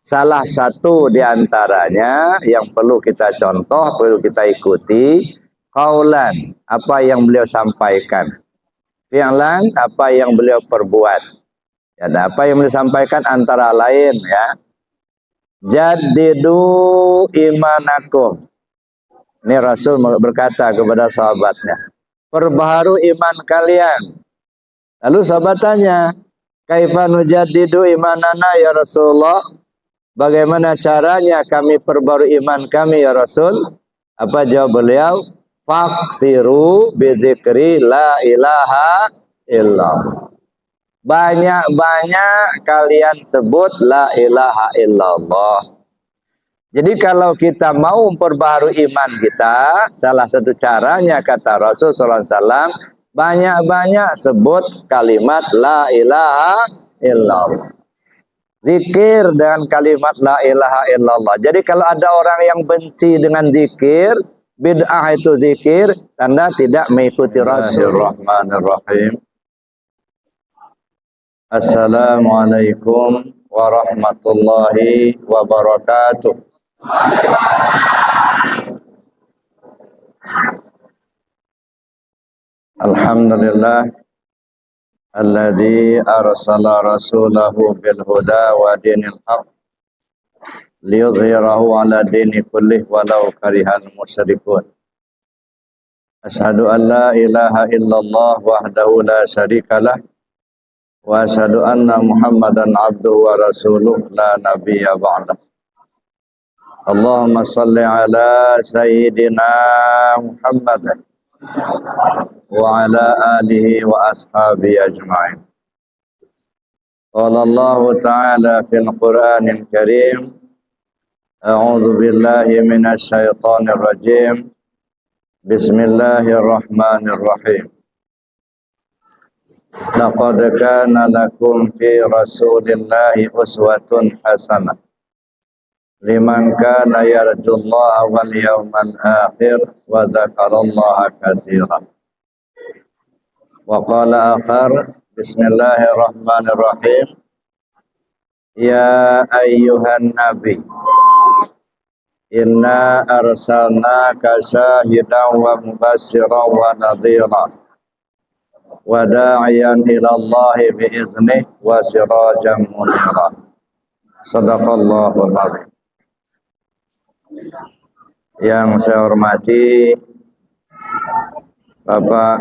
salah satu di antaranya yang perlu kita contoh, perlu kita ikuti, qaulan, apa yang beliau sampaikan, fi'lan, apa yang beliau perbuat. Ya, apa yang beliau sampaikan antara lain ya, jaddidu imanakum. Ini Rasul berkata kepada sahabatnya, perbaharu iman kalian. Lalu sahabat tanya, kaifa nujaddidu imanana ya Rasulullah? Bagaimana caranya kami perbarui iman kami ya Rasul? Apa jawab beliau? Faksiru bizikri la ilaha illallah. Banyak-banyak kalian sebut la ilaha illallah. Jadi kalau kita mau memperbaharui iman kita, salah satu caranya kata Rasul SAW, banyak-banyak sebut kalimat la ilaha illallah. Zikir dengan kalimat la ilaha illallah. Jadi kalau ada orang yang benci dengan zikir, bid'ah itu zikir, tanda tidak mengikuti Rasul. Bismillahirrahmanirrahim. Assalamualaikum warahmatullahi wabarakatuh. Alhamdulillah alladzi arsala rasulahu bil huda wa dinil haq liyudhhirahu ala dini kullih walau karihal musyrikun. Asyhadu an la ilaha illallah wahdahu la syarikalah wa asyhadu anna Muhammadan abduhu wa rasuluh la nabiyya ba'dah. Allahumma salli ala sayyidina Muhammad wa ala alihi wa ashabihi ajma'in. Qala Allah ta'ala fil Qur'anil Karim, a'udzu billahi minasy syaithanir rajim. Bismillahirrahmanirrahim. Laqad kana lakum fi Rasulillahi uswatun hasanah liman kana yarjullaha wal yawmal akhir wa dzakarallaha katsiran. Wa qala akhar, bismillahirrahmanirrahim, ya ayyuhan nabi inna arsalnaka syahidan wa mubasysyiran wa nadhiran wa da'iyan ila Allahi biiznih wa sirajan munira. Shadaqallahul azim. Yang saya hormati Bapak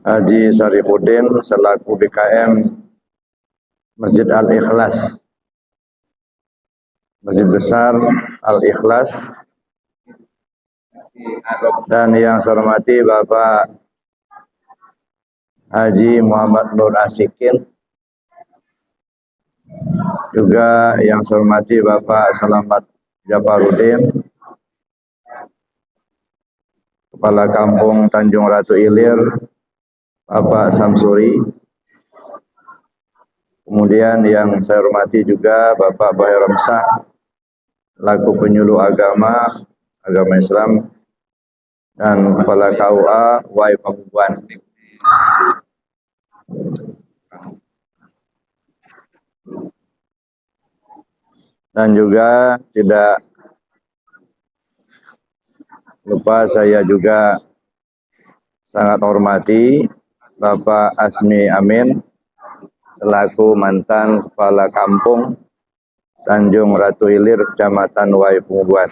Haji Syarifuddin selaku BKM Masjid Al-Ikhlas, Masjid Besar Al-Ikhlas, dan yang saya hormati Bapak Haji Muhammad Nur Asikin, juga yang saya hormati Bapak Selamat Jafarudin, Kepala Kampung Tanjung Ratu Ilir, Bapak Samsuri. Kemudian yang saya hormati juga Bapak Bahir Ramsah, laku penyuluh agama Islam, dan Kepala KUA Wai Pakubuan. Dan juga tidak lupa saya juga sangat hormati Bapak Asmi Amin selaku mantan Kepala Kampung Tanjung Ratu Ilir, Kecamatan Wai Pakubuan.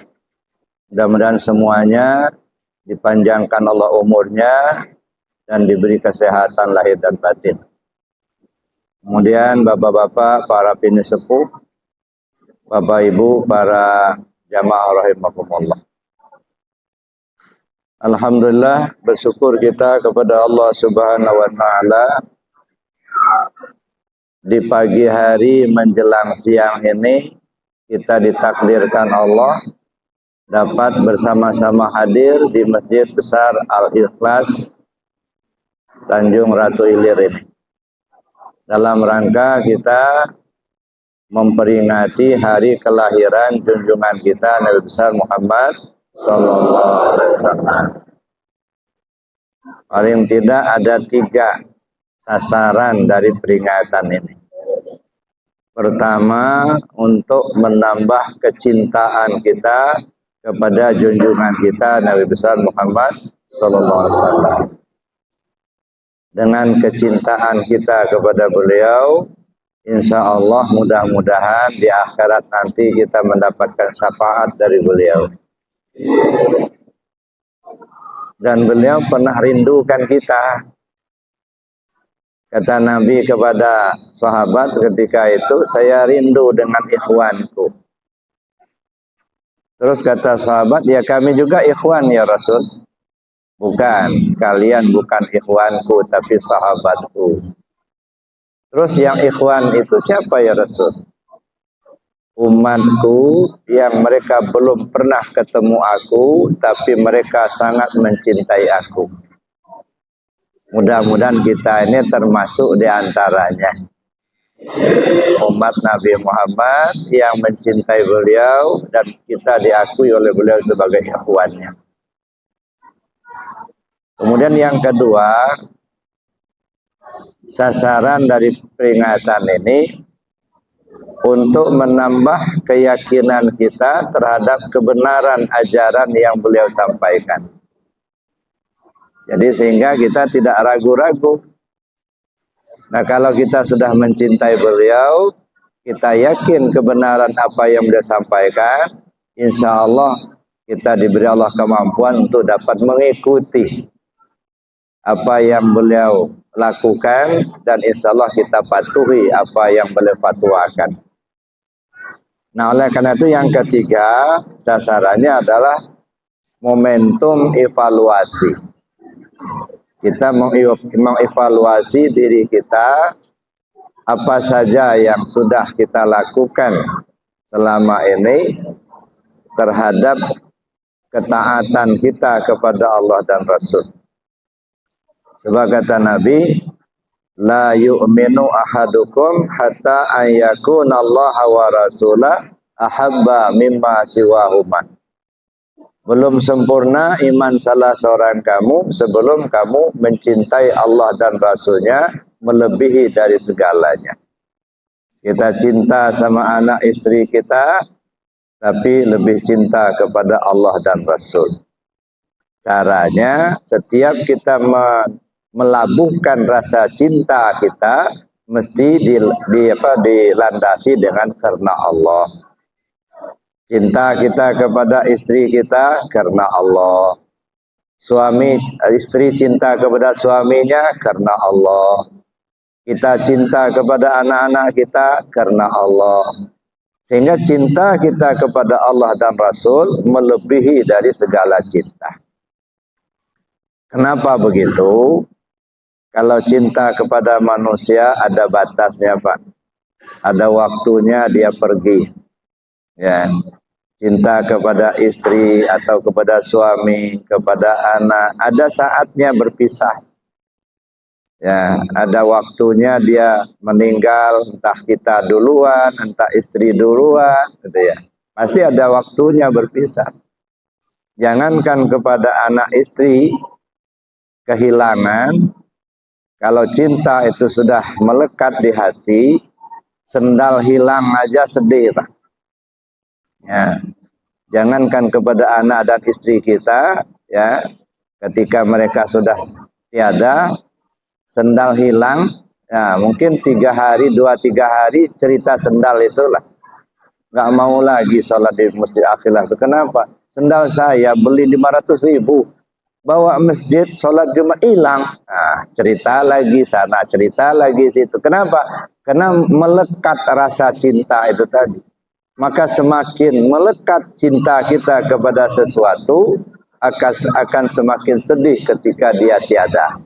Mudah-mudahan semuanya dipanjangkan Allah umurnya dan diberi kesehatan lahir dan batin. Kemudian bapak-bapak, para pinisepuh, Bapak Ibu, para jamaah rahimakumullah. Alhamdulillah, bersyukur kita kepada Allah Subhanahu wa taala di pagi hari menjelang siang ini kita ditakdirkan Allah dapat bersama-sama hadir di Masjid Besar Al-Ikhlas Tanjung Ratu Ilir ini dalam rangka kita memperingati hari kelahiran junjungan kita Nabi besar Muhammad sallallahu alaihi wasallam. Paling tidak ada 3 sasaran dari peringatan ini. Pertama, untuk menambah kecintaan kita kepada junjungan kita Nabi besar Muhammad sallallahu alaihi wasallam. Dengan kecintaan kita kepada beliau, insya Allah mudah-mudahan di akhirat nanti kita mendapatkan syafaat dari beliau. Dan beliau pernah rindukan kita. Kata Nabi kepada sahabat ketika itu, saya rindu dengan ikhwanku. Terus kata sahabat, ya kami juga ikhwan ya Rasul. Bukan, kalian bukan ikhwanku tapi sahabatku. Terus yang ikhwan itu siapa ya Rasul? Umatku yang mereka belum pernah ketemu aku, tapi mereka sangat mencintai aku. Mudah-mudahan kita ini termasuk di antaranya. Umat Nabi Muhammad yang mencintai beliau dan kita diakui oleh beliau sebagai ikhwannya. Kemudian yang kedua, sasaran dari peringatan ini untuk menambah keyakinan kita terhadap kebenaran ajaran yang beliau sampaikan. Jadi sehingga kita tidak ragu-ragu. Nah kalau kita sudah mencintai beliau, kita yakin kebenaran apa yang beliau sampaikan, insya Allah kita diberi Allah kemampuan untuk dapat mengikuti apa yang beliau lakukan, dan insya Allah kita patuhi apa yang beliau fatwakan. Nah oleh karena itu yang ketiga, sasarannya adalah momentum evaluasi. Kita mengevaluasi diri kita, apa saja yang sudah kita lakukan selama ini terhadap ketaatan kita kepada Allah dan Rasul. Sebab kata Nabi, la yu'minu ahadukum hatta ayyakuna Allah wa rasulah ahabba mimma siwahuma. Belum sempurna iman salah seorang kamu sebelum kamu mencintai Allah dan Rasulnya melebihi dari segalanya. Kita cinta sama anak istri kita, tapi lebih cinta kepada Allah dan Rasul. Caranya, setiap kita melabuhkan rasa cinta kita, mesti dilandasi dengan karena Allah. Cinta kita kepada istri kita karena Allah. Suami istri cinta kepada suaminya karena Allah. Kita cinta kepada anak-anak kita karena Allah. Sehingga cinta kita kepada Allah dan Rasul melebihi dari segala cinta. Kenapa begitu? Kalau cinta kepada manusia ada batasnya, Pak. Ada waktunya dia pergi. Ya. Cinta kepada istri atau kepada suami, kepada anak, ada saatnya berpisah. Ya, ada waktunya dia meninggal, entah kita duluan, entah istri duluan, gitu ya. Pasti ada waktunya berpisah. Jangankan kepada anak istri kehilangan, kalau cinta itu sudah melekat di hati, sendal hilang aja sedih, Pak. Ya, jangankan kepada anak dan istri kita, ya, ketika mereka sudah tiada, sendal hilang, ya, mungkin 3 hari, 2-3 hari cerita sendal itulah, nggak mau lagi sholat di masjid Aqilah. Kenapa? Sendal saya beli 500.000, bawa masjid sholat Jumat hilang. Nah, cerita lagi sana, cerita lagi situ. Kenapa? Karena melekat rasa cinta itu tadi. Maka semakin melekat cinta kita kepada sesuatu, akan semakin sedih ketika dia tiada.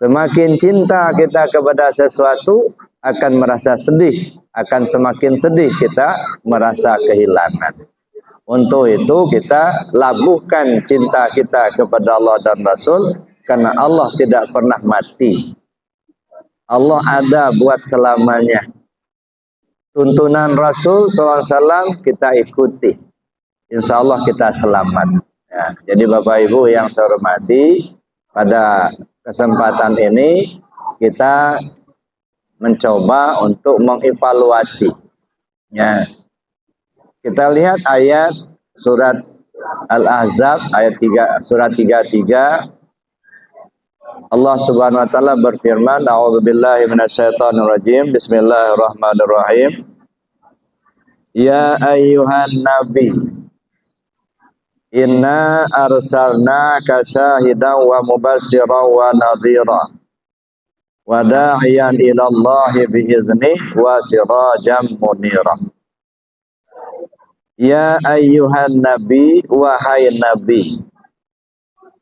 Semakin cinta kita kepada sesuatu, akan merasa sedih. Akan semakin sedih kita merasa kehilangan. Untuk itu kita labuhkan cinta kita kepada Allah dan Rasul, karena Allah tidak pernah mati. Allah ada buat selamanya. Tuntunan Rasul SAW kita ikuti, insya Allah kita selamat. Ya, jadi Bapak Ibu yang saya hormati, pada kesempatan ini kita mencoba untuk mengevaluasi. Ya. Kita lihat ayat surat Al-Ahzab ayat 3 surat 33. Allah Subhanahu wa taala berfirman, A'udzubillahi minasyaitonirrajim. Bismillahirrahmanirrahim. Ya ayyuhan nabi, inna arsalnaka syahidan wa mubasysiran wa nadhira wa da'iyan ila Allah biiznihi wa sirajan munira. Ya ayyuhan nabi, wahai nabi,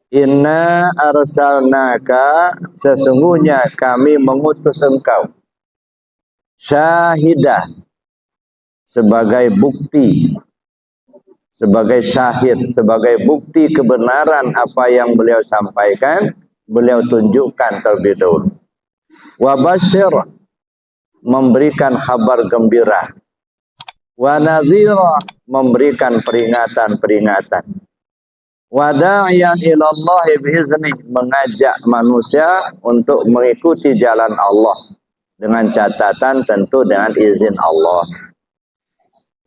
inna arsalnaka, sesungguhnya kami mengutus engkau, syahidah, sebagai bukti, sebagai syahid, sebagai bukti kebenaran apa yang beliau sampaikan, beliau tunjukkan terlebih dahulu. Wa basyir, memberikan kabar gembira. Wa nadhira, memberikan peringatan-peringatan. Wa da'iyan ilallahi biiznih, mengajak manusia untuk mengikuti jalan Allah dengan catatan tentu dengan izin Allah.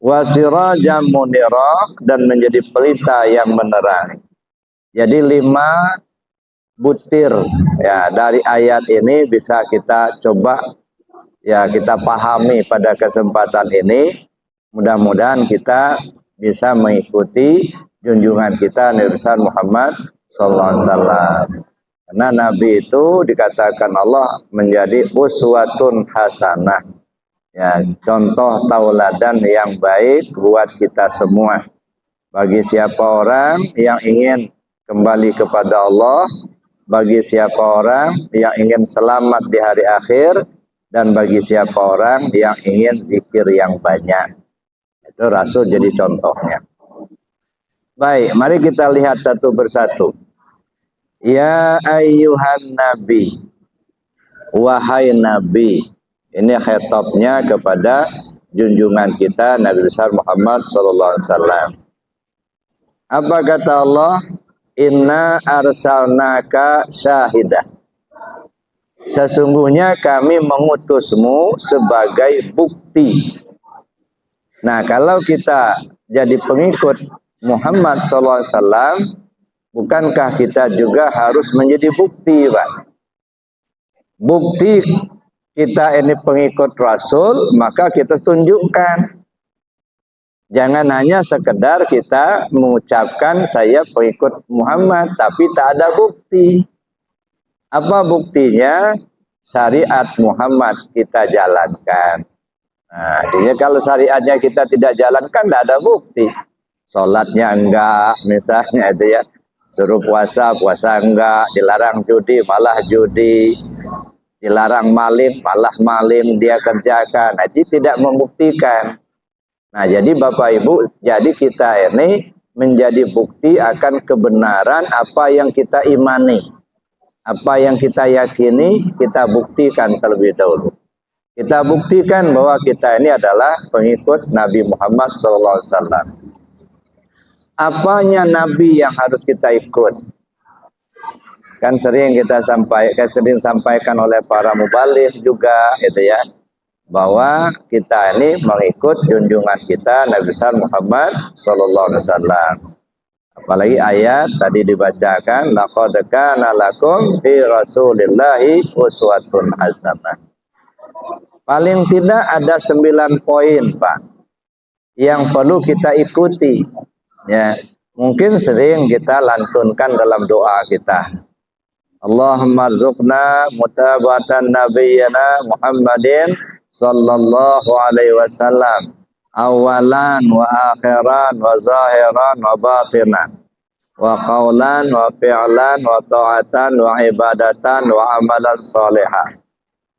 Wa sirajan munira, dan menjadi pelita yang menerangi. Jadi 5 butir ya dari ayat ini bisa kita coba ya kita pahami pada kesempatan ini. Mudah-mudahan kita bisa mengikuti junjungan kita Nabi besar Muhammad sallallahu alaihi wasallam. Karena Nabi itu dikatakan Allah menjadi uswatun hasanah. Ya, contoh tauladan yang baik buat kita semua. Bagi siapa orang yang ingin kembali kepada Allah, bagi siapa orang yang ingin selamat di hari akhir, dan bagi siapa orang yang ingin zikir yang banyak. Itu Rasul jadi contohnya. Baik, mari kita lihat satu persatu. Ya ayyuhan nabi, wahai nabi. Ini khitabnya kepada junjungan kita Nabi besar Muhammad sallallahu alaihi wasallam. Apa kata Allah? Inna arsalnaka syahidah. Sesungguhnya kami mengutusmu sebagai bukti. Nah, kalau kita jadi pengikut Muhammad SAW, bukankah kita juga harus menjadi bukti, Pak? Bukti kita ini pengikut Rasul, maka kita tunjukkan. Jangan hanya sekedar kita mengucapkan saya pengikut Muhammad, tapi tak ada bukti. Apa buktinya? Syariat Muhammad kita jalankan. Nah, jadi kalau syariatnya kita tidak jalankan, tidak ada bukti. Sholatnya enggak, misalnya itu ya. Suruh puasa, puasa enggak. Dilarang judi, malah judi. Dilarang maling, malah maling dia kerjakan. Nah, jadi tidak membuktikan. Nah, jadi Bapak Ibu, jadi kita ini menjadi bukti akan kebenaran apa yang kita imani. Apa yang kita yakini, kita buktikan terlebih dahulu. Kita buktikan bahwa kita ini adalah pengikut Nabi Muhammad SAW. Apanya Nabi yang harus kita ikut? Kan sering kita sampaikan oleh para mubaligh juga, gitu ya, bahwa kita ini mengikut junjungan kita Nabi besar Muhammad SAW. Apalagi ayat tadi dibacakan, laqad kana lakum fi Rasulillahi uswatun hasanah. Paling tidak ada 9 poin, Pak, yang perlu kita ikuti. Ya, mungkin sering kita lantunkan dalam doa kita. Allahumma rzuqna mutabatan nabiyyina Muhammadin sallallahu alaihi wasallam awalan wa akhiran wa zahiran wa batinan wa qawlan wa fi'lan wa ta'atan wa ibadatan wa amalan salihah.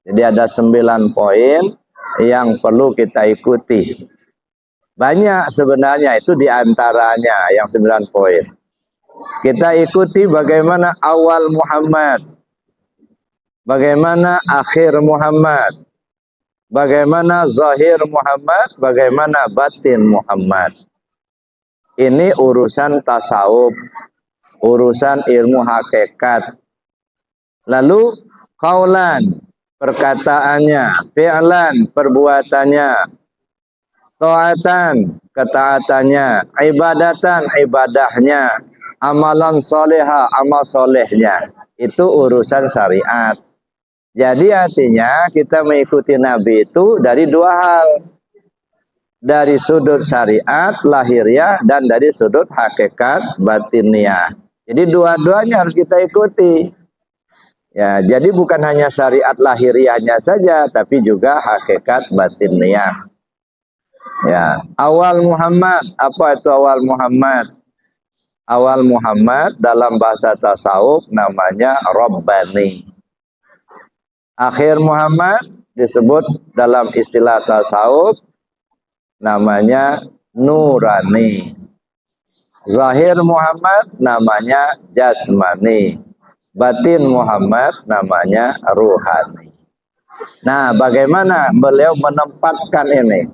Jadi ada 9 poin yang perlu kita ikuti. Banyak sebenarnya itu diantaranya yang 9 poin. Kita ikuti bagaimana awal Muhammad, bagaimana akhir Muhammad, bagaimana zahir Muhammad, bagaimana batin Muhammad. Ini urusan tasawuf, urusan ilmu hakikat. Lalu qaulan, perkataannya, fi'lan, perbuatannya, ta'atan, ketaatannya, ibadatan, ibadahnya, amalan soleha, amal solehnya. Itu urusan syariat. Jadi artinya kita mengikuti Nabi itu dari dua hal. Dari sudut syariat, lahiriah, dan dari sudut hakikat batiniah. Jadi dua-duanya harus kita ikuti. Ya, jadi bukan hanya syariat lahiriahnya saja, tapi juga hakikat batiniah. Ya, awal Muhammad, apa itu awal Muhammad? Awal Muhammad dalam bahasa tasawuf namanya Rabbani. Akhir Muhammad disebut dalam istilah tasawuf namanya Nurani. Zahir Muhammad namanya Jasmani. Batin Muhammad namanya Ruhani. Nah, bagaimana beliau menempatkan ini?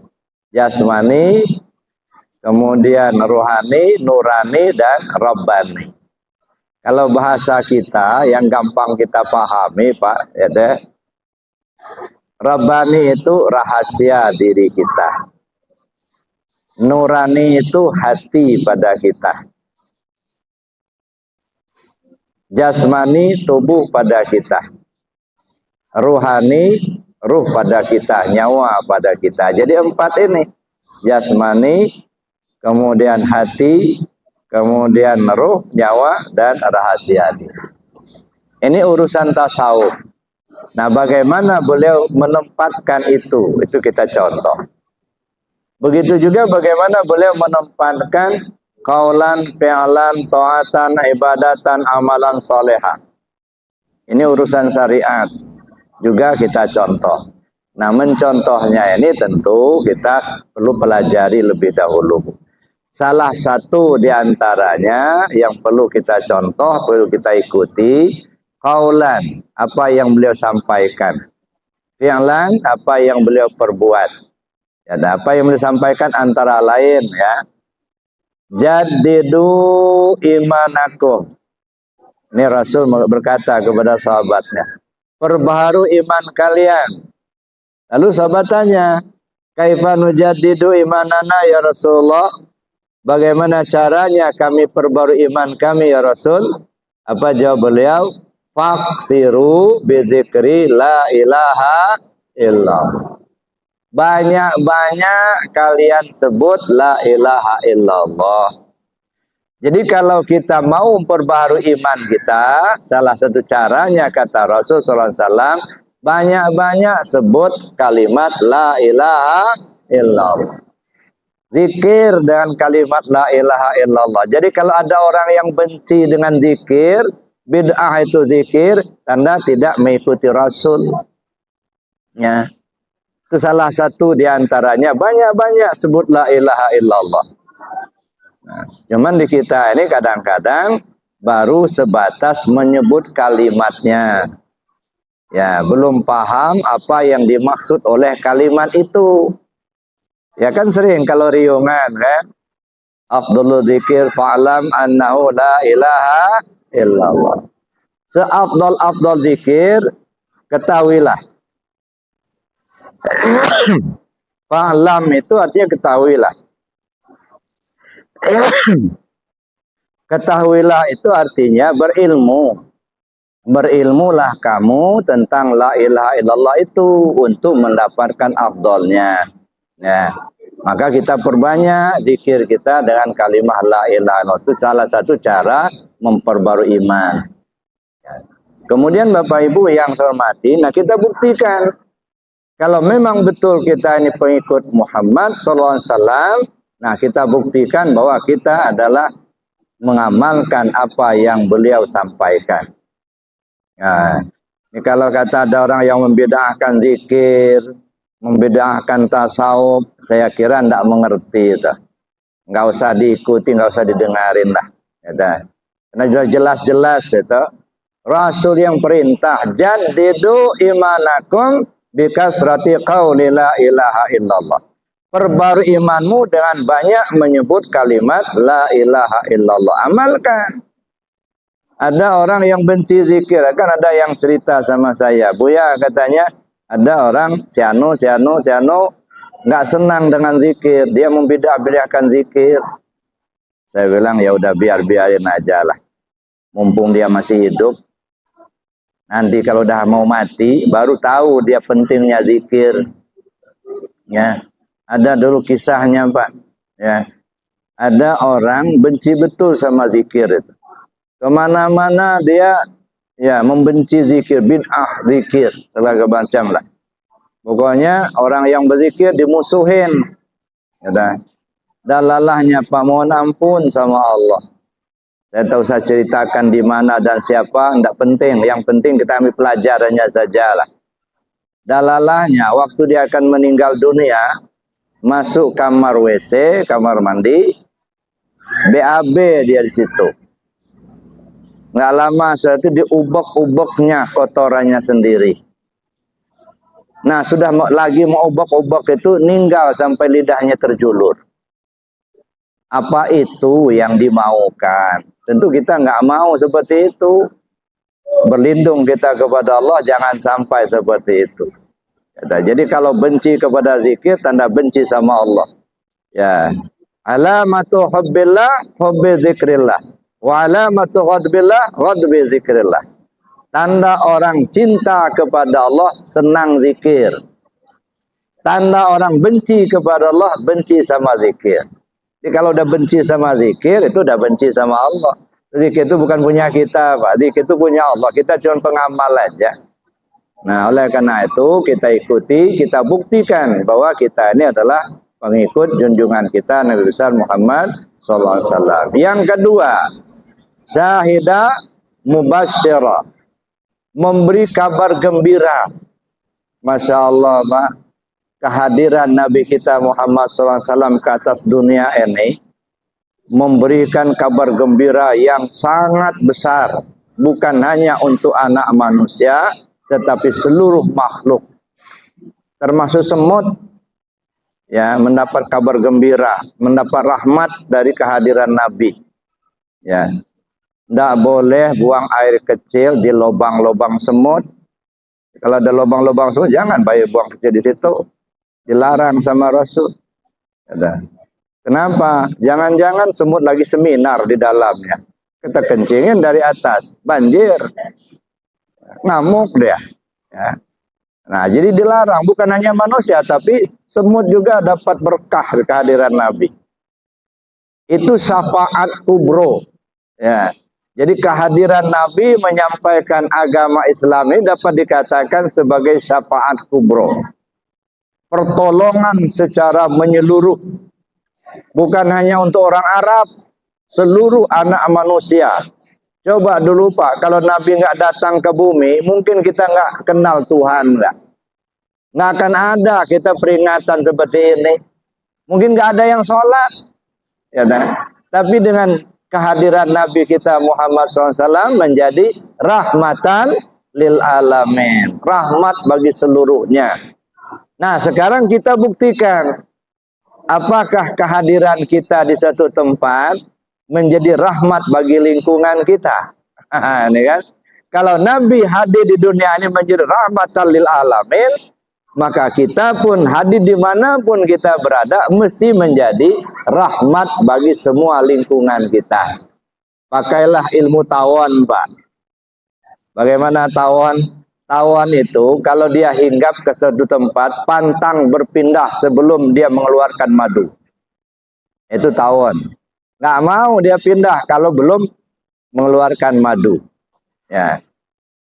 Jasmani, kemudian Ruhani, Nurani, dan Rabbani. Kalau bahasa kita yang gampang kita pahami, Pak, ya deh. Rabbani itu rahasia diri kita. Nurani itu hati pada kita. Jasmani tubuh pada kita. Ruhani ruh pada kita, nyawa pada kita. Jadi empat ini. Jasmani, kemudian hati, kemudian ruh, nyawa, dan rahasia diri. Ini urusan tasawuf. Nah, bagaimana beliau menempatkan itu? Itu kita contoh. Begitu juga bagaimana beliau menempatkan kaulan, fi'lan, ta'atan, ibadatan, amalan solehah. Ini urusan syariat. Juga kita contoh. Nah, mencontohnya ini tentu kita perlu pelajari lebih dahulu. Salah satu diantaranya yang perlu kita contoh, perlu kita ikuti, kaulan, apa yang beliau sampaikan. Fi'lan, apa yang beliau perbuat. Ya, apa yang beliau sampaikan antara lain ya. Jaddidu imanakum. Ini Rasul berkata kepada sahabatnya, perbaharu iman kalian. Lalu sahabat tanya, kaifa nujaddidu imanana ya Rasulullah? Bagaimana caranya kami perbarui iman kami ya Rasul? Apa jawab beliau? Faksiru bidzikri la ilaha illallah. Banyak-banyak kalian sebut la ilaha illallah. Jadi kalau kita mau memperbaharui iman kita, salah satu caranya kata Rasul sallallahu alaihi wasallam, banyak-banyak sebut kalimat la ilaha illallah. Zikir dengan kalimat la ilaha illallah. Jadi kalau ada orang yang benci dengan zikir, bid'ah itu zikir, tanda tidak mengikuti Rasul. Ya. Itu salah satu diantaranya, banyak-banyak sebut la ilaha illallah. Nah, cuman di kita ini kadang-kadang baru sebatas menyebut kalimatnya. Ya, belum paham apa yang dimaksud oleh kalimat itu. Ya kan sering kalau riungan kan. Afdhalul dzikir fa'lam annahu la ilaha illallah. Seafdal-afdal zikir, ketahuilah. Fa'lam itu artinya ketahuilah. Ketahuilah itu artinya berilmu. Berilmulah kamu tentang la ilaha illallah itu untuk mendapatkan afdolnya. Ya. Maka kita perbanyak zikir kita dengan kalimat la ilaha illallah. Itu salah satu cara memperbarui iman. Ya. Kemudian Bapak Ibu yang saya hormati, nah kita buktikan. Kalau memang betul kita ini pengikut Muhammad SAW, nah kita buktikan bahwa kita adalah mengamalkan apa yang beliau sampaikan. Nah, ini kalau kata ada orang yang membedahkan zikir, membedahkan tasawuf, saya kira tidak mengerti itu. Nggak usah diikuti, nggak usah didengarin lah. Ya, karena jelas-jelas itu Rasul yang perintah, jaddidu imanakum bikasrati qauli la ilaha illallah. Perbarui imanmu dengan banyak menyebut kalimat la ilaha illallah. Amalkan. Ada orang yang benci zikir, kan ada yang cerita sama saya, Buya katanya Ada orang si anu nggak senang dengan zikir, dia membidah-bidahkan zikir. Saya bilang ya udah biarin aja lah. Mumpung dia masih hidup, nanti kalau udah mau mati baru tahu dia pentingnya zikir. Ya, ada dulu kisahnya Pak. Ya, ada orang benci betul sama zikir itu. Kemana-mana dia ya membenci zikir, bid'ah zikir, segala macam lah. Pokoknya orang yang berzikir dimusuhin. Ya, dalalahnya Pak, mohon ampun sama Allah. Saya tahu saya ceritakan di mana dan siapa, tidak penting. Yang penting kita ambil pelajarannya sajalah. Dalalahnya waktu dia akan meninggal dunia, masuk kamar WC, kamar mandi, BAB dia di situ. Nggak lama setelah itu diubek-ubeknya kotorannya sendiri. Nah sudah lagi mau ubek-ubek itu ninggal sampai lidahnya terjulur. Apa itu yang dimaukan? Tentu kita nggak mau seperti itu. Berlindung kita kepada Allah jangan sampai seperti itu. Jadi kalau benci kepada zikir tanda benci sama Allah. Ya. Alamatu hubbillah hubbi zikrillah. Wa alamatu ghadbillah ghadbi zikrillah. Tanda orang cinta kepada Allah senang zikir. Tanda orang benci kepada Allah benci sama zikir. Jadi kalau udah benci sama zikir, itu udah benci sama Allah. Zikir itu bukan punya kita, Pak. Zikir itu punya Allah. Kita cuma pengamal aja. Nah, oleh karena itu kita ikuti, kita buktikan bahwa kita ini adalah pengikut junjungan kita Nabi besar Muhammad SAW. Yang kedua, syahidah mubasyirah. Memberi kabar gembira. Masya Allah, Pak. Kehadiran Nabi kita Muhammad SAW ke atas dunia ini memberikan kabar gembira yang sangat besar, bukan hanya untuk anak manusia tetapi seluruh makhluk termasuk semut ya mendapat kabar gembira, mendapat rahmat dari kehadiran Nabi. Ya, tidak boleh buang air kecil di lubang-lubang semut. Kalau ada lubang-lubang semut jangan buang kecil di situ. Dilarang sama Rasul. Kenapa? Jangan-jangan semut lagi seminar di dalamnya. Kita kencingin dari atas, banjir, ngamuk dia. Ya. Nah, jadi dilarang. Bukan hanya manusia, tapi semut juga dapat berkah kehadiran Nabi. Itu syafaat kubro. Ya. Jadi kehadiran Nabi menyampaikan agama Islam ini dapat dikatakan sebagai syafaat kubro. Pertolongan secara menyeluruh. Bukan hanya untuk orang Arab, seluruh anak manusia. Coba dulu Pak, kalau Nabi nggak datang ke bumi, mungkin kita nggak kenal Tuhan nggak? Nggak akan ada kita peringatan seperti ini. Mungkin nggak ada yang sholat. Ya, tapi dengan kehadiran Nabi kita Muhammad SAW menjadi rahmatan lil alamin. Rahmat bagi seluruhnya. Nah, sekarang kita buktikan apakah kehadiran kita di satu tempat menjadi rahmat bagi lingkungan kita. Ini kan? Kalau Nabi hadir di dunia ini menjadi rahmatan lil alamin, maka kita pun hadir dimanapun kita berada mesti menjadi rahmat bagi semua lingkungan kita. Pakailah ilmu tawon, Pak. Bagaimana tawon? Tawon itu kalau dia hinggap ke suatu tempat, pantang berpindah sebelum dia mengeluarkan madu. Itu tawon. Nggak mau dia pindah kalau belum mengeluarkan madu. Ya.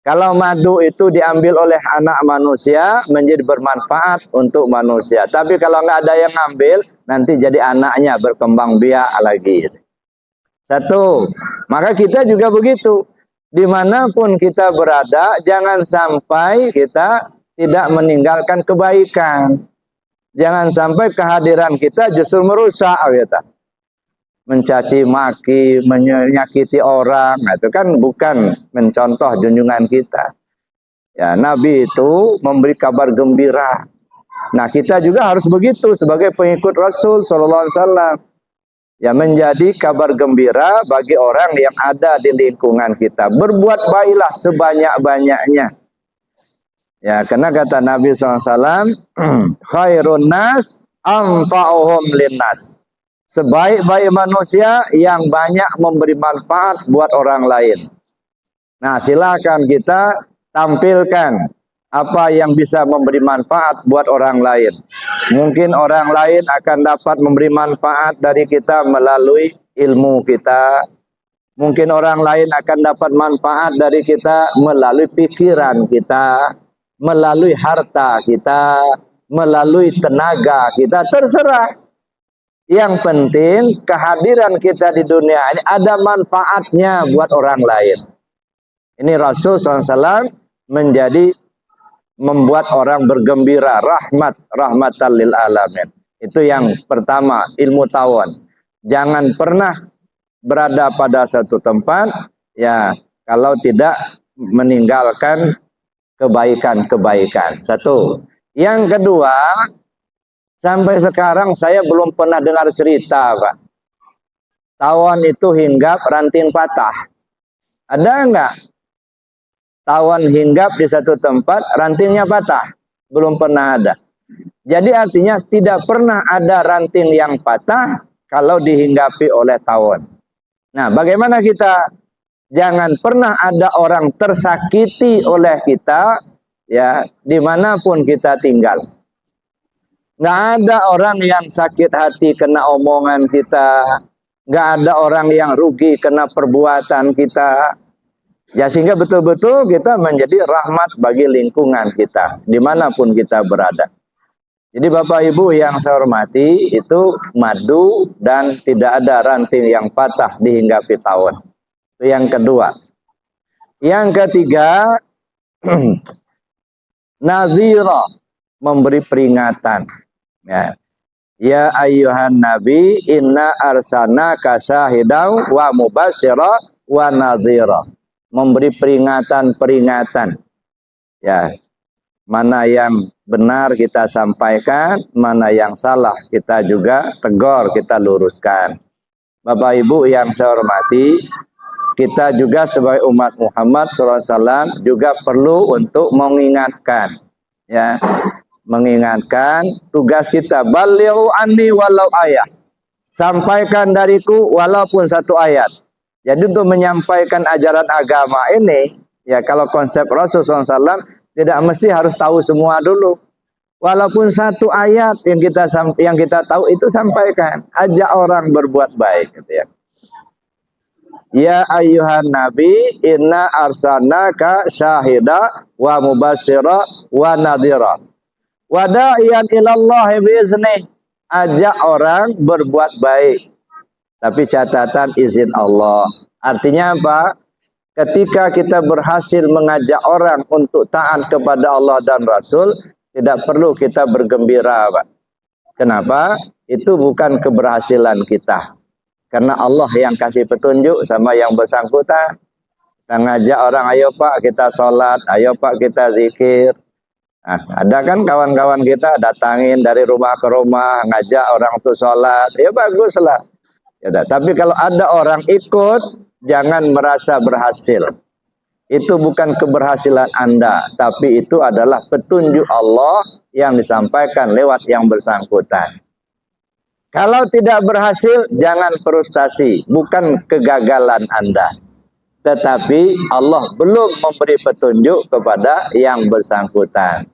Kalau madu itu diambil oleh anak manusia, menjadi bermanfaat untuk manusia. Tapi kalau nggak ada yang ngambil, nanti jadi anaknya berkembang biak lagi. Satu. Maka kita juga begitu. Dimanapun kita berada, jangan sampai kita tidak meninggalkan kebaikan. Jangan sampai kehadiran kita justru merusak. Gitu. Mencaci maki, menyakiti orang, itu kan bukan mencontoh junjungan kita. Ya, Nabi itu memberi kabar gembira. Nah, kita juga harus begitu sebagai pengikut Rasul SAW. Ya, menjadi kabar gembira bagi orang yang ada di lingkungan kita. Berbuat baiklah sebanyak-banyaknya. Ya, karena kata Nabi SAW, khairun nas anfa'uhum linnas. Sebaik-baik manusia yang banyak memberi manfaat buat orang lain. Nah, silakan kita tampilkan apa yang bisa memberi manfaat buat orang lain. Mungkin orang lain akan dapat memberi manfaat dari kita melalui ilmu kita. Mungkin orang lain akan dapat manfaat dari kita melalui pikiran kita, melalui harta kita, melalui tenaga kita, terserah. Yang penting kehadiran kita di dunia ini ada manfaatnya buat orang lain. Ini Rasul SAW menjadi membuat orang bergembira, rahmatan lil alamin. Itu yang pertama, ilmu tawon. Jangan pernah berada pada satu tempat ya kalau tidak meninggalkan kebaikan-kebaikan. Satu. Yang kedua, sampai sekarang saya belum pernah dengar cerita, Pak. Tawon itu hinggap, ranting patah. Ada enggak? Tawon hinggap di satu tempat, rantingnya patah. Belum pernah ada. Jadi artinya tidak pernah ada ranting yang patah kalau dihinggapi oleh tawon. Nah, bagaimana kita jangan pernah ada orang tersakiti oleh kita, ya, dimanapun kita tinggal. Nggak ada orang yang sakit hati kena omongan kita. Nggak ada orang yang rugi kena perbuatan kita. Ya, sehingga betul-betul kita menjadi rahmat bagi lingkungan kita, dimanapun kita berada. Jadi Bapak Ibu yang saya hormati, itu madu dan tidak ada ranting yang patah dihinggapi tawon. Itu yang kedua. Yang ketiga, nazira, memberi peringatan. Ya ayyuhan nabi inna arsalnaka syahidan wa mubasyira wa nadhira. Memberi peringatan-peringatan. Ya, mana yang benar kita sampaikan, mana yang salah kita juga tegur, kita luruskan. Bapak Ibu yang saya hormati, kita juga sebagai umat Muhammad SAW juga perlu untuk mengingatkan, ya, mengingatkan tugas kita. Balighu anni walau ayat, sampaikan dariku walaupun satu ayat. Jadi untuk menyampaikan ajaran agama ini, ya kalau konsep Rasulullah SAW tidak mesti harus tahu semua dulu. Walaupun satu ayat yang kita tahu itu sampaikan, ajak orang berbuat baik, gitu ya. Ya ayyuhan nabi inna arsalnaka syahida wa mubasyira wa nadhira wa da'iyan ilallahi biizni. Ajak orang berbuat baik, tapi catatan izin Allah. Artinya apa? Ketika kita berhasil mengajak orang untuk taat kepada Allah dan Rasul, tidak perlu kita bergembira, Pak. Kenapa? Itu bukan keberhasilan kita. Karena Allah yang kasih petunjuk sama yang bersangkutan. Kita ngajak orang, ayo Pak kita sholat, ayo Pak kita zikir. Nah, ada kan kawan-kawan kita datangin dari rumah ke rumah, ngajak orang untuk sholat, ya baguslah. Ya, tapi kalau ada orang ikut, jangan merasa berhasil. Itu bukan keberhasilan Anda, tapi itu adalah petunjuk Allah yang disampaikan lewat yang bersangkutan. Kalau tidak berhasil, jangan frustasi, bukan kegagalan Anda. Tetapi Allah belum memberi petunjuk kepada yang bersangkutan.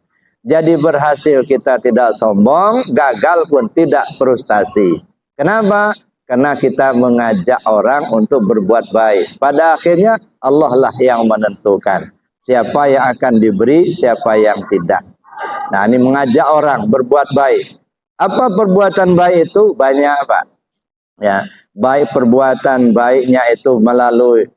Jadi berhasil kita tidak sombong, gagal pun tidak frustasi. Kenapa? Karena kita mengajak orang untuk berbuat baik. Pada akhirnya Allah lah yang menentukan siapa yang akan diberi, siapa yang tidak. Nah, ini mengajak orang berbuat baik. Apa perbuatan baik itu? Banyak, Pak. Ya, baik perbuatan baiknya itu melalui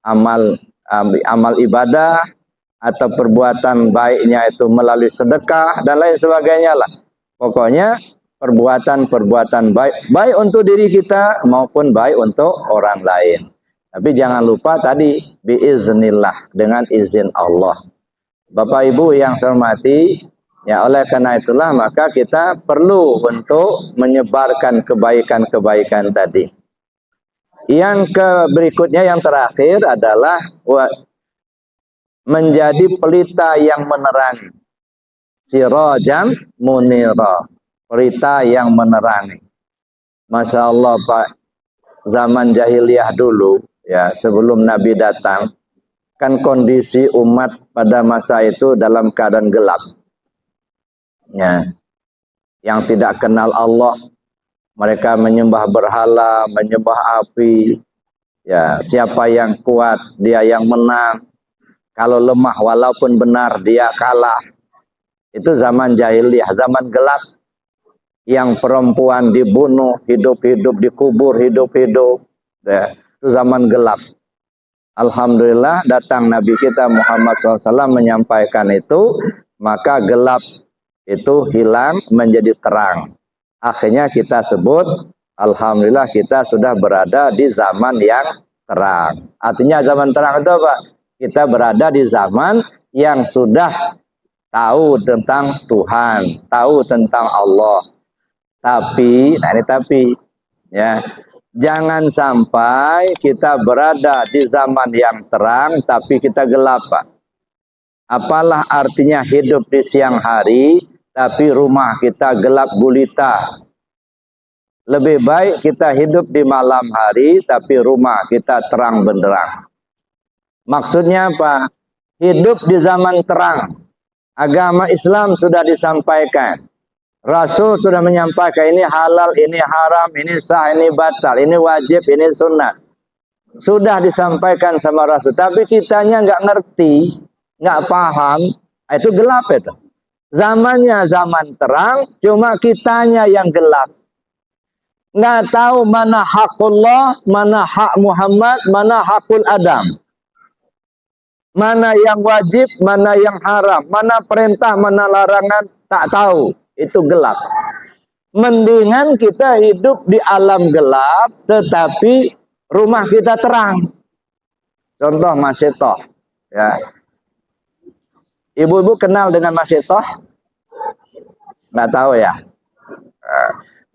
amal ibadah, atau perbuatan baiknya itu melalui sedekah dan lain sebagainya lah. Pokoknya perbuatan-perbuatan baik untuk diri kita maupun baik untuk orang lain. Tapi jangan lupa tadi biiznillah, dengan izin Allah. Bapak Ibu yang saya hormati, ya oleh karena itulah maka kita perlu untuk menyebarkan kebaikan-kebaikan tadi. Yang berikutnya yang terakhir adalah menjadi pelita yang menerangi. sirajan munira, pelita yang menerangi. Masya Allah Pak, zaman jahiliyah dulu, ya sebelum Nabi datang, kan kondisi umat pada masa itu dalam keadaan gelap. Ya, yang tidak kenal Allah, mereka menyembah berhala, menyembah api. Ya, siapa yang kuat, dia yang menang. Kalau lemah, walaupun benar, dia kalah. Itu zaman jahiliyah, zaman gelap. Yang perempuan dibunuh, hidup-hidup, dikubur, hidup-hidup. Ya, itu zaman gelap. Alhamdulillah datang Nabi kita Muhammad SAW menyampaikan itu, maka gelap itu hilang menjadi terang. Akhirnya kita sebut, alhamdulillah kita sudah berada di zaman yang terang. Artinya zaman terang itu apa? Kita berada di zaman yang sudah tahu tentang Tuhan, tahu tentang Allah. Tapi, nah ini tapi, ya, jangan sampai kita berada di zaman yang terang, tapi kita gelap, Pak. Apalah artinya hidup di siang hari, tapi rumah kita gelap gulita. Lebih baik kita hidup di malam hari, tapi rumah kita terang benderang. Maksudnya apa? Hidup di zaman terang. Agama Islam sudah disampaikan. Rasul sudah menyampaikan ini halal, ini haram, ini sah, ini batal, ini wajib, ini sunnah. Sudah disampaikan sama Rasul. Tapi kitanya nggak ngerti, nggak paham. Itu gelap itu. Zamannya zaman terang, cuma kitanya yang gelap. Nggak tahu mana hakullah, mana hak Muhammad, mana hakul Adam. Mana yang wajib, mana yang haram. Mana perintah, mana larangan, tak tahu. Itu gelap. Mendingan kita hidup di alam gelap, tetapi rumah kita terang. Contoh Masetoh. Ya. Ibu-ibu kenal dengan Masetoh? Nggak tahu ya.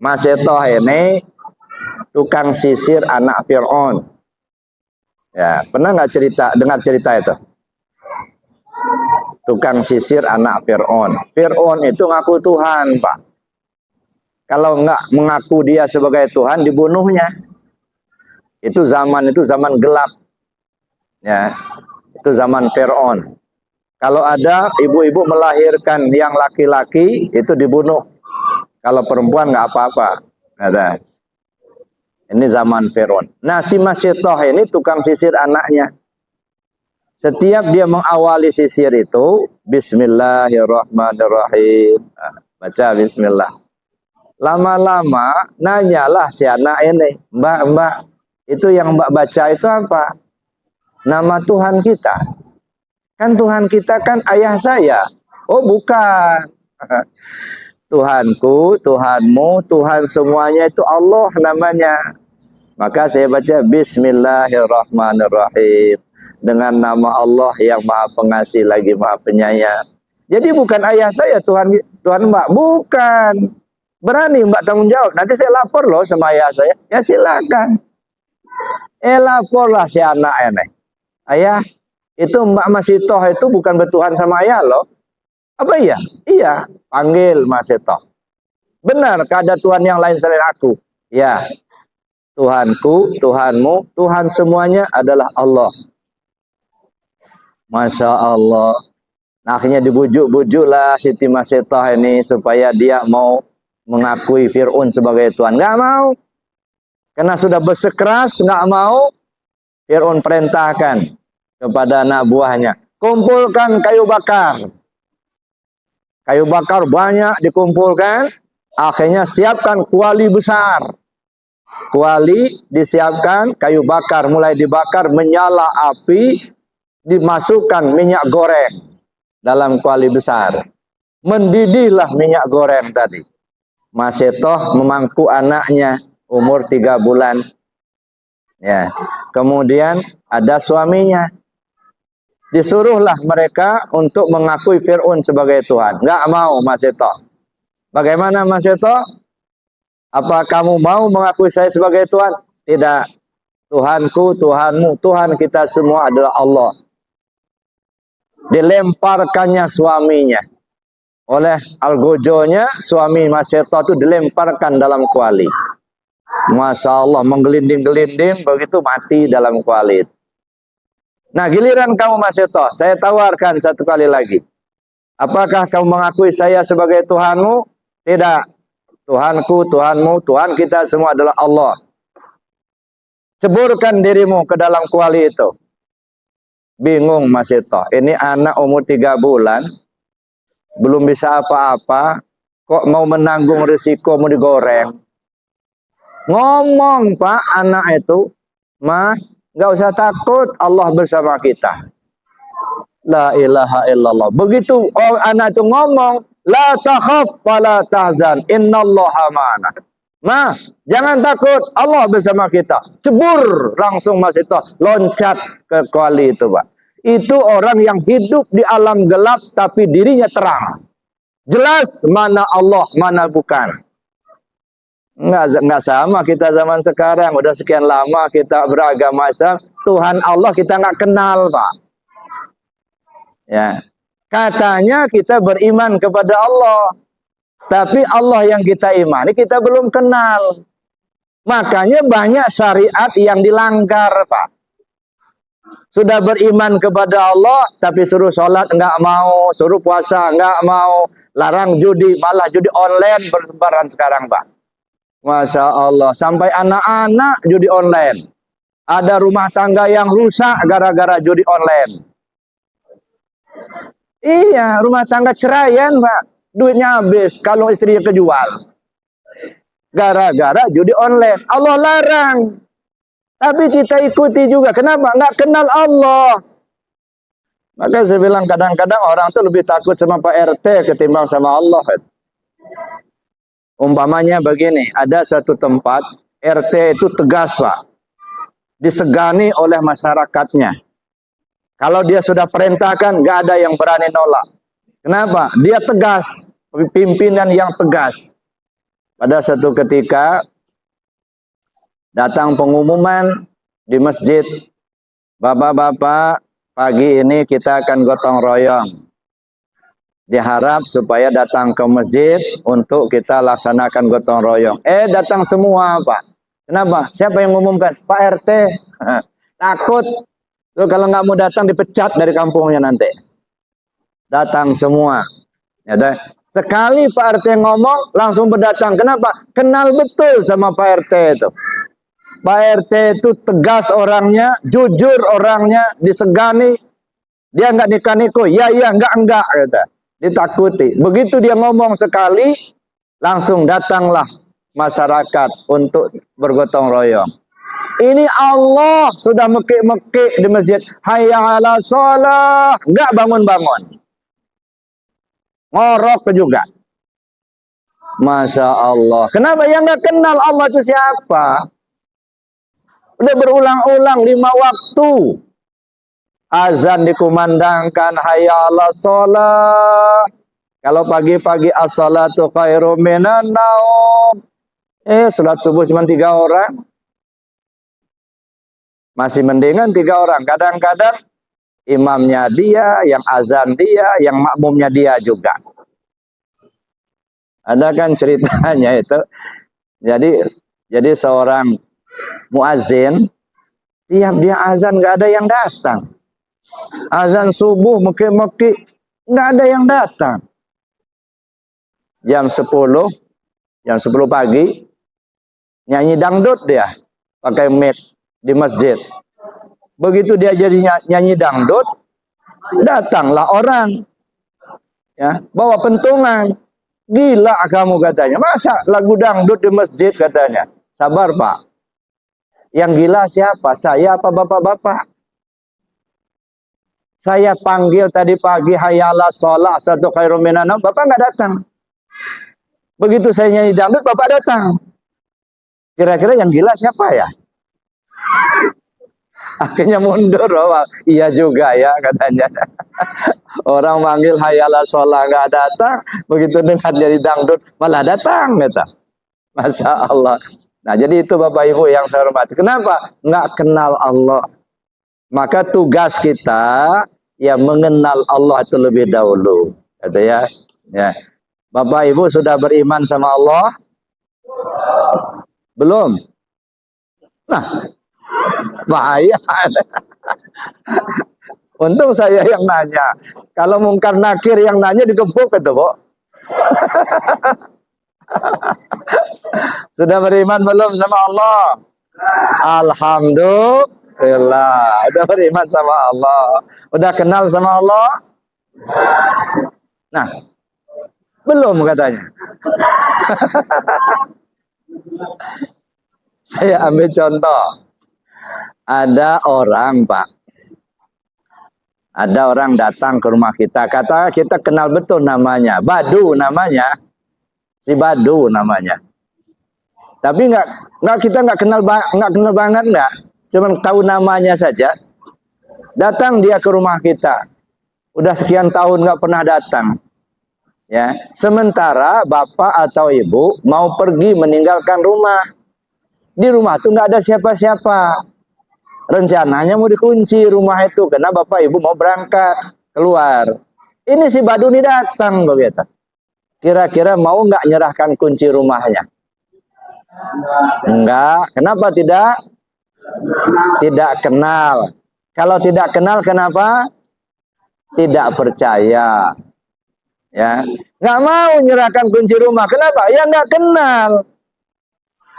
Masetoh ini tukang sisir anak Fir'aun. Ya, pernah nggak dengar cerita itu? Tukang sisir anak Fir'aun. Fir'aun itu ngaku Tuhan, Pak. Kalau nggak mengaku dia sebagai Tuhan, dibunuhnya. Itu zaman gelap. Ya, itu zaman Fir'aun. Kalau ada ibu-ibu melahirkan yang laki-laki, itu dibunuh. Kalau perempuan nggak apa-apa. Ada. Ini zaman Fir'aun. Nah, si Masetoh ini tukang sisir anaknya. Setiap dia mengawali sisir itu, Bismillahirrahmanirrahim. Baca Bismillah. Lama-lama nanyalah si anak ini, Mbak, itu yang Mbak baca itu apa? Nama Tuhan kita. Kan Tuhan kita kan ayah saya. Oh bukan. Tuhanku, Tuhanmu, Tuhan semuanya itu Allah namanya. Maka saya baca Bismillahirrahmanirrahim. Dengan nama Allah yang maha pengasih lagi maha penyayang. Jadi bukan ayah saya Tuhan Mbak. Bukan. Berani Mbak tanggung jawab. Nanti saya lapor loh sama ayah saya. Ya silakan. Laporlah si anak ini. Ayah, itu Mbak Masetoh itu bukan bertuhan sama ayah loh. Apa iya? Iya. Panggil Masetoh. Benar, ada Tuhan yang lain selain aku. Ya. Tuhanku, Tuhanmu, Tuhan semuanya adalah Allah. Masya Allah. Nah, akhirnya dibujuk-bujuklah Siti Masetoh ini supaya dia mau mengakui Fir'aun sebagai Tuhan. Nggak mau. Karena sudah bersikeras, nggak mau. Fir'aun perintahkan kepada anak buahnya. Kumpulkan kayu bakar. Kayu bakar banyak dikumpulkan. Akhirnya siapkan kuali besar. Kuali disiapkan, kayu bakar mulai dibakar, menyala api. Dimasukkan minyak goreng dalam kuali besar. Mendidihlah minyak goreng tadi. Masetoh memangku anaknya umur 3 bulan. Ya. Kemudian ada suaminya. Disuruhlah mereka untuk mengakui Fir'aun sebagai Tuhan. Nggak mau Masetoh. Bagaimana Masetoh? Apa kamu mau mengakui saya sebagai Tuhan? Tidak. Tuhanku, Tuhanmu, Tuhan kita semua adalah Allah. Dilemparkannya suaminya. oleh algojonya suami Mas Seto itu dilemparkan dalam kuali. Masya Allah, menggelinding-gelinding begitu mati dalam kuali. Nah, giliran kamu Mas Seto, saya tawarkan satu kali lagi. Apakah kamu mengakui saya sebagai Tuhanmu? Tidak. Tuhanku, Tuhanmu, Tuhan kita semua adalah Allah. Ceburkan dirimu ke dalam kuali itu. Bingung Mas Seto. Ini anak umur 3 bulan. Belum bisa apa-apa. Kok mau menanggung risiko mau digoreng? Ngomong Pak anak itu. Mas, nggak usah takut. Allah bersama kita. La ilaha illallah. Begitu anak itu ngomong. La takhaf wa la tahzan. Innallaha ma'ana. Nah, jangan takut, Allah bersama kita. Cebur langsung Mas itu, loncat ke kuali itu, Pak. Itu orang yang hidup di alam gelap tapi dirinya terang. Jelas mana Allah, mana bukan. Enggak sama kita zaman sekarang. Udah sekian lama kita beragama Islam, Tuhan Allah kita nggak kenal, Pak. Ya. Katanya kita beriman kepada Allah. Tapi Allah yang kita imani kita belum kenal. Makanya banyak syariat yang dilanggar, Pak. Sudah beriman kepada Allah, tapi suruh sholat enggak mau, suruh puasa enggak mau, larang judi, malah judi online bersebaran sekarang, Pak. Masya Allah, sampai anak-anak judi online. Ada rumah tangga yang rusak gara-gara judi online. Iya, rumah tangga ceraian, Pak. Duitnya habis kalau istrinya kejual. Gara-gara judi online. Allah larang. Tapi kita ikuti juga. Kenapa? Nggak kenal Allah. Maka saya bilang kadang-kadang orang tuh lebih takut sama Pak RT ketimbang sama Allah. Umpamanya begini. Ada satu tempat RT itu tegas, Pak. Disegani oleh masyarakatnya. Kalau dia sudah perintahkan, nggak ada yang berani nolak. Kenapa? Dia tegas, pimpinan yang tegas. Pada satu ketika datang pengumuman di masjid, bapak-bapak pagi ini kita akan gotong royong. Diharap supaya datang ke masjid untuk kita laksanakan gotong royong. Datang semua, Pak. Kenapa? Siapa yang mengumumkan? Pak RT. Takut. Tuh, kalau nggak mau datang dipecat dari kampungnya nanti. Datang semua. Ya, sekali Pak RT ngomong, langsung berdatang. Kenapa? Kenal betul sama Pak RT itu. Pak RT itu tegas orangnya, jujur orangnya, disegani. Dia nggak niko-niko, ya, enggak, kata. Ditakuti. Begitu dia ngomong sekali, langsung datanglah masyarakat untuk bergotong royong. Ini Allah sudah mekik-mekik di masjid. Hayya ala sholah. Nggak bangun-bangun. Ngorok juga. Masya Allah. Kenapa? Yang nggak kenal Allah itu siapa? Udah berulang-ulang 5 waktu. Azan dikumandangkan. Hayya ala sholah. Kalau pagi-pagi as-salatu khairum minan naum. Salat subuh cuma 3 orang. Masih mendingan 3 orang. Kadang-kadang imamnya dia, yang azan dia, yang makmumnya dia juga. Ada kan ceritanya itu. Jadi seorang muazin, tiap dia azan nggak ada yang datang. Azan subuh meki-meki nggak ada yang datang. Jam 10 pagi nyanyi dangdut dia pakai mic di masjid. Begitu dia jadi nyanyi dangdut, datanglah orang, ya, bawa pentungan. Gila kamu katanya, masa lagu dangdut di masjid katanya. Sabar Pak, yang gila siapa? Saya apa bapak-bapak? Saya panggil tadi pagi hayyalah sholat satu khairum minan naum, bapak nggak datang. Begitu saya nyanyi dangdut, bapak datang. Kira-kira yang gila siapa ya? Akhirnya mundur, oh, iya juga ya katanya. Orang manggil hayalah sholat nggak datang, begitu dengar jadi dangdut malah datang, kata. Masya Allah. Nah jadi itu Bapak Ibu yang saya hormati. Kenapa? Nggak kenal Allah. Maka tugas kita ya mengenal Allah itu lebih dahulu, kata ya. Ya. Bapak Ibu sudah beriman sama Allah? Belum? Nah, bahaya. Untung saya yang nanya. Kalau Mungkar Nakir yang nanya digebuk itu, kok. Sudah beriman belum sama Allah? Alhamdulillah. Udah beriman sama Allah. Udah kenal sama Allah? Nah, belum katanya. Saya ambil contoh. Ada orang, Pak. Ada orang datang ke rumah kita. Kata kita kenal betul namanya. Badu namanya. Si Badu namanya. Tapi kita nggak kenal banget nggak. Cuma tahu namanya saja. Datang dia ke rumah kita. Udah sekian tahun nggak pernah datang. Ya. Sementara bapak atau ibu mau pergi meninggalkan rumah. Di rumah tuh nggak ada siapa-siapa. Rencananya mau dikunci rumah itu karena bapak ibu mau berangkat keluar. Ini si Badu ini datang begitu. Kira-kira mau nggak nyerahkan kunci rumahnya? Enggak. Kenapa tidak? Tidak kenal. Kalau tidak kenal kenapa? Tidak percaya. Ya, nggak mau nyerahkan kunci rumah. Kenapa? Ya nggak kenal.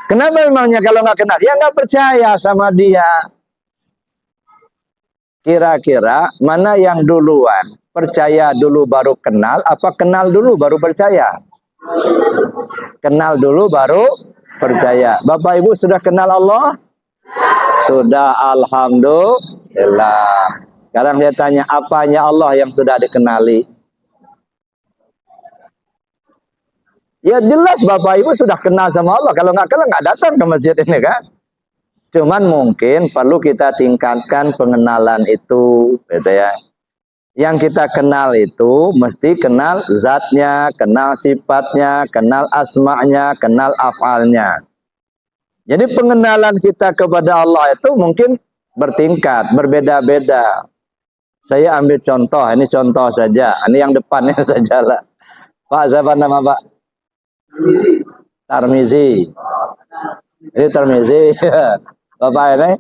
Kenapa memangnya kalau nggak kenal? Ya nggak percaya sama dia. Kira-kira mana yang duluan? Percaya dulu baru kenal, apa kenal dulu baru percaya? Kenal dulu baru percaya. Bapak Ibu sudah kenal Allah? Sudah, alhamdulillah. Sekarang dia tanya, apanya Allah yang sudah dikenali? Ya jelas Bapak Ibu sudah kenal sama Allah. Kalau nggak kenal nggak datang ke masjid ini kan? Cuman mungkin perlu kita tingkatkan pengenalan itu, gitu ya. Yang kita kenal itu mesti kenal zatnya, kenal sifatnya, kenal asma'nya, kenal af'alnya. Jadi pengenalan kita kepada Allah itu mungkin bertingkat, berbeda-beda. Saya ambil contoh, ini contoh saja. Ini yang depannya saja lah. Pak, siapa nama Pak? Tarmizi. Ini Tarmizi. Bapak ini?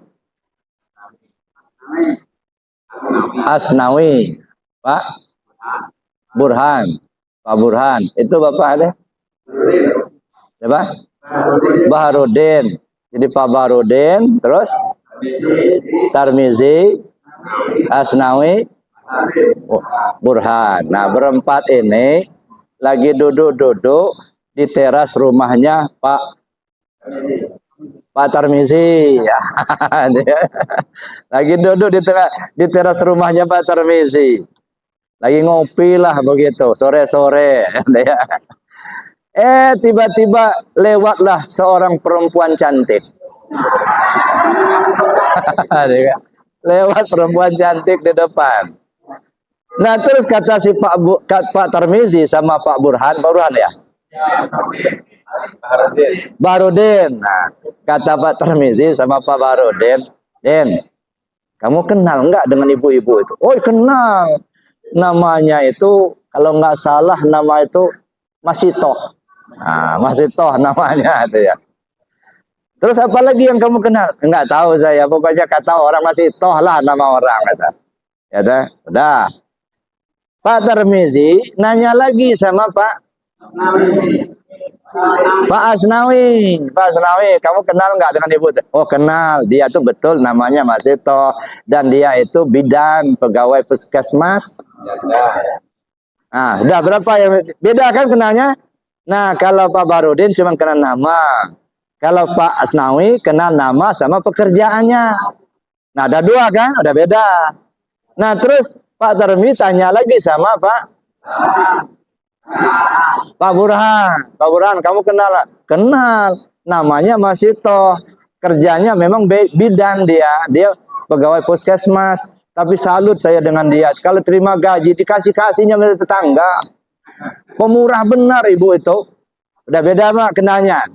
Asnawi. Pak Burhan. Pak Burhan. Itu Bapak ada? Siapa? Baharudin. Jadi Pak Baharudin. Terus? Tarmizi. Asnawi. Burhan. Nah berempat ini lagi duduk-duduk di teras rumahnya Pak Tarmizi. Lagi duduk di teras rumahnya Pak Tarmizi. Lagi ngopi lah begitu, sore-sore. Tiba-tiba lewatlah seorang perempuan cantik. Lewat perempuan cantik di depan. Nah terus kata si Pak Tarmizi sama Pak Burhan ya? Baharudin. Nah, kata Pak Tarmizi sama Pak Baharudin, Den, kamu kenal nggak dengan ibu-ibu itu? Oh kenal. Namanya itu kalau nggak salah nama itu Masitoh. Nah, Masitoh namanya itu ya. Terus apa lagi yang kamu kenal? Enggak tahu saya. Pokoknya kata orang Masitoh lah nama orang kata. Ya udah. Pak Tarmizi nanya lagi sama Pak Asnawi, kamu kenal nggak dengan ibu? Oh kenal, dia tuh betul namanya Mas Sito dan dia itu bidan pegawai puskesmas. Nah, udah berapa ya? Beda kan kenalnya? Nah, kalau Pak Baharudin cuma kenal nama, kalau Pak Asnawi kenal nama sama pekerjaannya. Nah, ada dua kan? Udah beda. Nah, terus Pak Tarmi tanya lagi sama Pak Burhan, kamu kenal? Kenal. Namanya Mas Sito. Kerjanya memang bidan dia pegawai puskesmas. Tapi salut saya dengan dia. Kalau terima gaji dikasihnya sama tetangga. Pemurah benar ibu itu. Udah beda Pak kenalnya.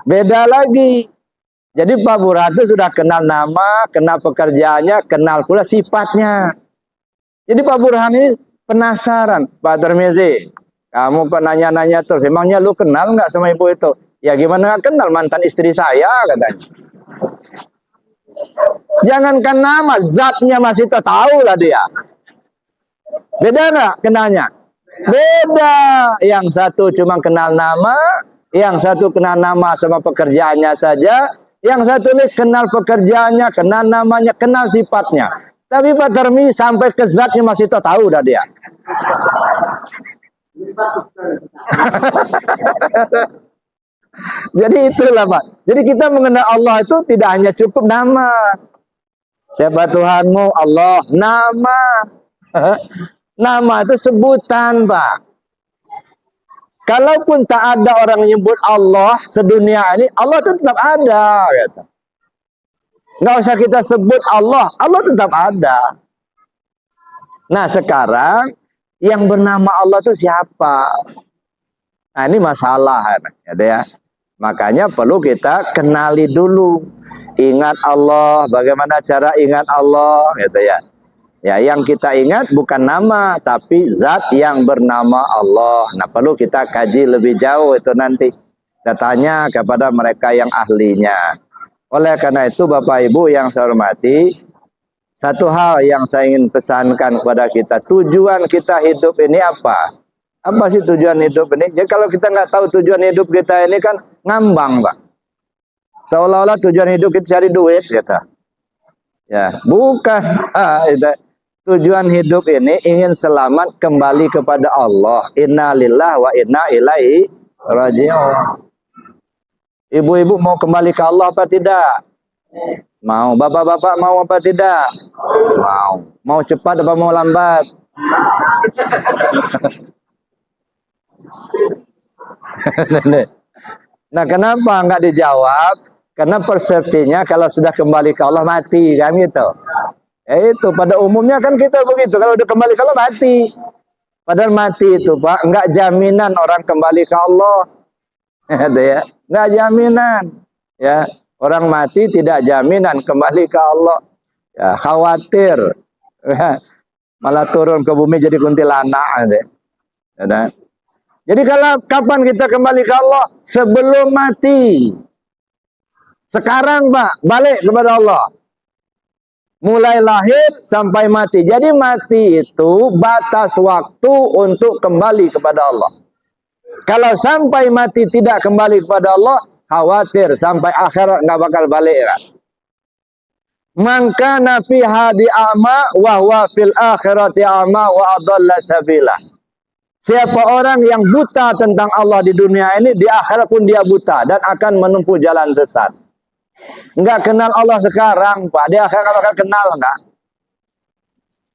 Beda lagi. Jadi Pak Burhan itu sudah kenal nama, kenal pekerjaannya, kenal pula sifatnya. Jadi Pak Burhan ini penasaran, Pak Tarmizi. Kamu kok nanya-nanya terus, emangnya lu kenal nggak sama ibu itu? Ya gimana nggak kenal, mantan istri saya katanya. Jangankan nama, zatnya masih tahu lah dia. Beda nggak kenalnya? Beda. Yang satu cuma kenal nama, yang satu kenal nama sama pekerjaannya saja, yang satu ini kenal pekerjaannya, kenal namanya, kenal sifatnya. Tapi Pak Termi sampai ke zatnya masih tahu dah dia. Jadi itulah Pak. Jadi kita mengenal Allah itu tidak hanya cukup nama. Siapa Tuhanmu? Allah. Nama. Nama itu sebutan Pak. Kalaupun tak ada orang menyebut Allah sedunia ini, Allah itu tetap ada. Gitu. Nggak usah kita sebut Allah, Allah tetap ada. Nah sekarang yang bernama Allah itu siapa? Nah ini masalah gitu ya. Makanya perlu kita kenali dulu. Ingat Allah, bagaimana cara ingat Allah gitu ya. Ya yang kita ingat bukan nama, tapi zat yang bernama Allah. Nah perlu kita kaji lebih jauh itu nanti. Kita tanya kepada mereka yang ahlinya. Oleh karena itu Bapak Ibu yang saya hormati, satu hal yang saya ingin pesankan kepada kita, tujuan kita hidup ini apa? Apa sih tujuan hidup ini? Jadi kalau kita nggak tahu tujuan hidup kita ini kan ngambang Pak. Seolah-olah tujuan hidup kita cari duit gitu. Ya, bukan. Tujuan hidup ini ingin selamat kembali kepada Allah. Inna lillahi wa inna ilaihi raji'un. Ibu-ibu mau kembali ke Allah apa tidak? Mau. Bapak-bapak mau apa tidak? Mau. Mau cepat apa mau lambat? Nah kenapa nggak dijawab? Karena persepsinya kalau sudah kembali ke Allah mati kan gitu. Itu pada umumnya kan kita begitu. Kalau udah kembali ke Allah mati. Padahal mati itu Pak nggak jaminan orang kembali ke Allah. Ya, nggak jaminan. Ya, orang mati tidak jaminan kembali ke Allah. Ya, khawatir. Ya, malah turun ke bumi jadi kuntilanak. Ya, jadi kalau kapan kita kembali ke Allah? Sebelum mati. Sekarang Pak, balik kepada Allah. Mulai lahir sampai mati. Jadi mati itu batas waktu untuk kembali kepada Allah. Kalau sampai mati tidak kembali kepada Allah, khawatir sampai akhirat nggak bakal balik. Man kana fi hadi a'ma wa huwa fil akhirati a'ma wa adalla sabila. Siapa orang yang buta tentang Allah di dunia ini, di akhirat pun dia buta dan akan menempuh jalan sesat. Enggak kenal Allah sekarang, Pak. Di akhirat bakal kenal enggak?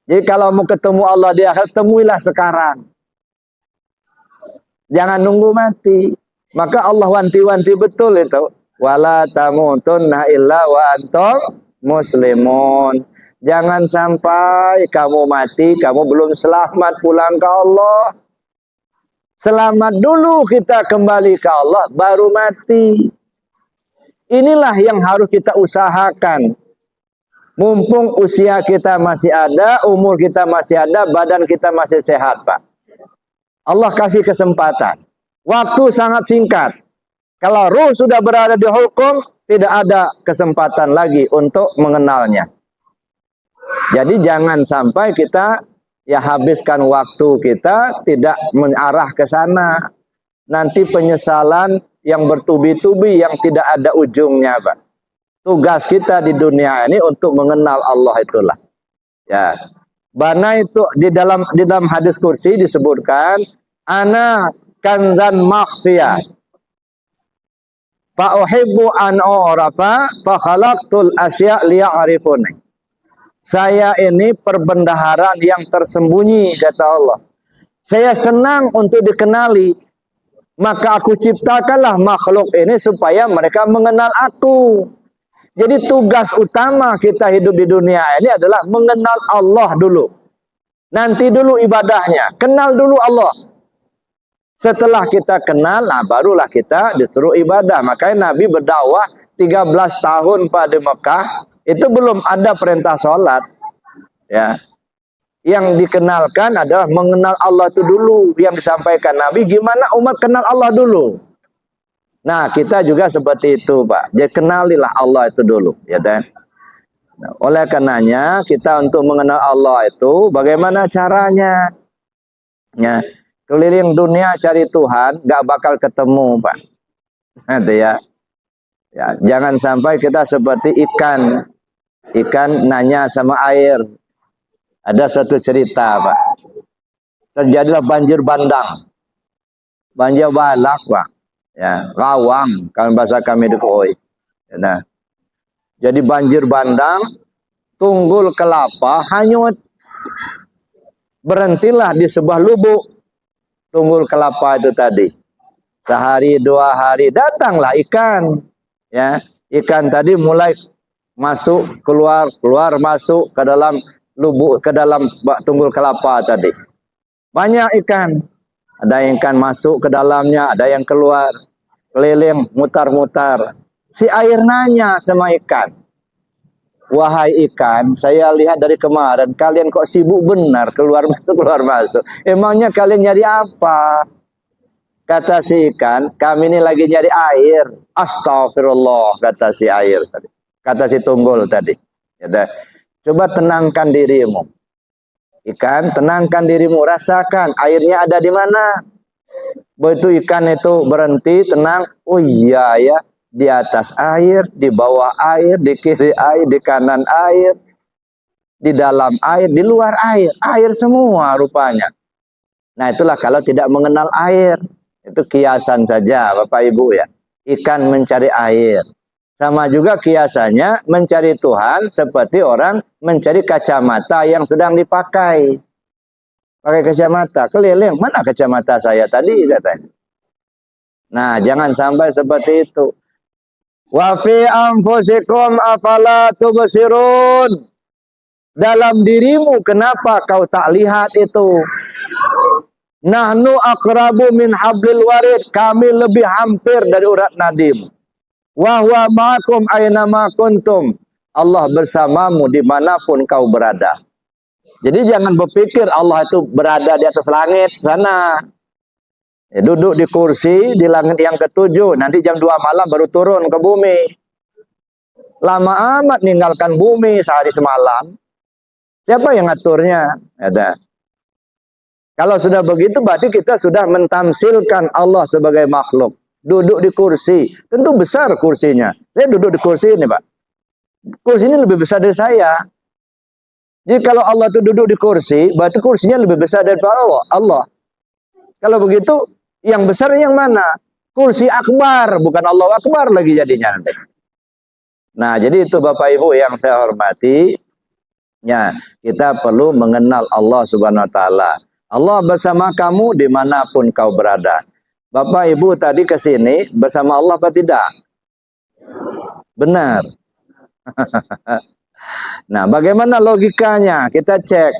Jadi kalau mau ketemu Allah di akhirat, temuilah sekarang. Jangan nunggu mati. Maka Allah wanti-wanti betul itu. Wala tamutunna illa wa antum muslimun. Jangan sampai kamu mati, kamu belum selamat pulang ke Allah. Selamat dulu kita kembali ke Allah, baru mati. Inilah yang harus kita usahakan. Mumpung usia kita masih ada, umur kita masih ada, badan kita masih sehat, Pak. Allah kasih kesempatan. Waktu sangat singkat. Kalau ruh sudah berada di hukum, tidak ada kesempatan lagi untuk mengenalnya. Jadi jangan sampai kita habiskan waktu kita tidak mengarah ke sana. Nanti penyesalan yang bertubi-tubi yang tidak ada ujungnya, Pak. Tugas kita di dunia ini untuk mengenal Allah itulah. Ya. Bana itu di dalam hadis kursi disebutkan ana kanzan makhfiyah. Fa uhibbu an a'rafa fa khalaqtul asya' liya'rifuni. Saya ini perbendaharaan yang tersembunyi kata Allah. Saya senang untuk dikenali. Maka aku ciptakanlah makhluk ini supaya mereka mengenal aku. Jadi tugas utama kita hidup di dunia ini adalah mengenal Allah dulu. Nanti dulu ibadahnya. Kenal dulu Allah. Setelah kita kenal, barulah kita disuruh ibadah. Makanya Nabi berdakwah 13 tahun pada Mekah. Itu belum ada perintah sholat. Ya. Yang dikenalkan adalah mengenal Allah itu dulu. Yang disampaikan Nabi, gimana umat kenal Allah dulu. Nah, kita juga seperti itu, Pak. Jadi kenalilah Allah itu dulu, ya kan? Nah, oleh karenanya kita untuk mengenal Allah itu bagaimana caranya? Ya, keliling dunia cari Tuhan, gak bakal ketemu, Pak. Nanti ya. Ya, jangan sampai kita seperti ikan. Ikan nanya sama air. Ada satu cerita, Pak. Terjadilah banjir bandang. Banjir balak, Pak. Ya, rawang kalau bahasa kami di Koi. Nah, jadi banjir bandang, tunggul kelapa hanyut. Berhentilah di sebuah lubuk tunggul kelapa itu tadi. Sehari 2 hari datanglah ikan. Ya, ikan tadi mulai masuk keluar masuk ke dalam lubuk, ke dalam tunggul kelapa tadi. Banyak ikan. Ada yang ikan masuk ke dalamnya, ada yang keluar. Keliling, mutar-mutar. Si air nanya sama ikan. Wahai ikan, saya lihat dari kemarin kalian kok sibuk benar keluar masuk. Emangnya kalian nyari apa? Kata si ikan, kami ini lagi nyari air. Astagfirullah, kata si air tadi. Kata si tunggul tadi. Ya, coba tenangkan dirimu. Ikan, tenangkan dirimu, rasakan airnya ada di mana. Begitu ikan itu berhenti, tenang. Oh iya ya, di atas air, di bawah air, di kiri air, di kanan air, di dalam air, di luar air. Air semua rupanya. Nah itulah kalau tidak mengenal air. Itu kiasan saja Bapak Ibu ya. Ikan mencari air. Sama juga kiasannya mencari Tuhan seperti orang mencari kacamata yang sedang dipakai. Pakai kacamata, keliling, mana kacamata saya tadi katanya. Nah, jangan sampai seperti itu. Wa fi anfusikum afala tubsirun. Dalam dirimu kenapa kau tak lihat itu? Nahnu aqrabu min hablil warid. Kami lebih hampir dari urat nadim. Wa huwa ma'akum aina ma kuntum. Allah bersamamu dimanapun kau berada. Jadi jangan berpikir Allah itu berada di atas langit sana. Ya, duduk di kursi di langit yang ke-7. Nanti jam 2 malam baru turun ke bumi. Lama amat ninggalkan bumi sehari semalam. Siapa yang ngaturnya? Ada. Kalau sudah begitu berarti kita sudah mentamsilkan Allah sebagai makhluk. Duduk di kursi. Tentu besar kursinya. Saya duduk di kursi ini, Pak. Kursi ini lebih besar dari saya. Jadi kalau Allah itu duduk di kursi, berarti kursinya lebih besar daripada Allah. Kalau begitu, yang besar yang mana? Kursi akbar, bukan Allah akbar lagi jadinya nanti. Nah, jadi itu Bapak Ibu yang saya hormati. Ya, kita perlu mengenal Allah Subhanahu wa Ta'ala. Allah bersama kamu dimanapun kau berada. Bapak Ibu tadi ke sini bersama Allah apa tidak? Benar. Nah, bagaimana logikanya? Kita cek.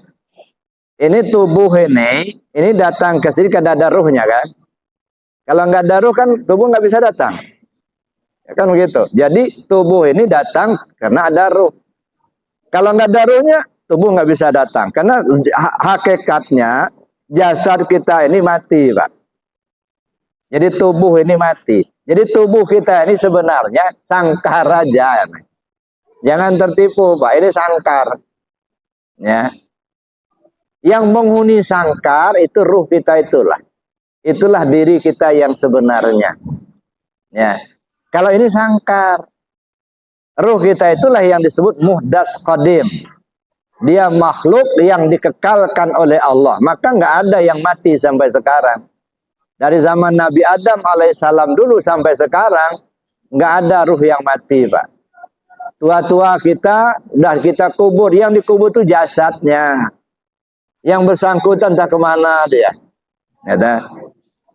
Ini tubuh ini datang ke sini karena ada ruhnya kan? Kalau nggak ada ruh kan tubuh nggak bisa datang. Ya kan begitu. Jadi tubuh ini datang karena ada ruh. Kalau nggak ada ruhnya, tubuh nggak bisa datang. Karena hakikatnya jasad kita ini mati, Pak. Jadi tubuh ini mati. Jadi tubuh kita ini sebenarnya sangkar aja. Jangan tertipu, Pak. Ini sangkar. Ya. Yang menghuni sangkar itu ruh kita itulah. Itulah diri kita yang sebenarnya. Ya. Kalau ini sangkar. Ruh kita itulah yang disebut muhdas qadim. Dia makhluk yang dikekalkan oleh Allah. Maka nggak ada yang mati sampai sekarang. Dari zaman Nabi Adam alaihissalam dulu sampai sekarang, nggak ada ruh yang mati, Pak. Tua-tua kita, udah kita kubur. Yang dikubur itu jasadnya. Yang bersangkutan entah kemana dia. Ya,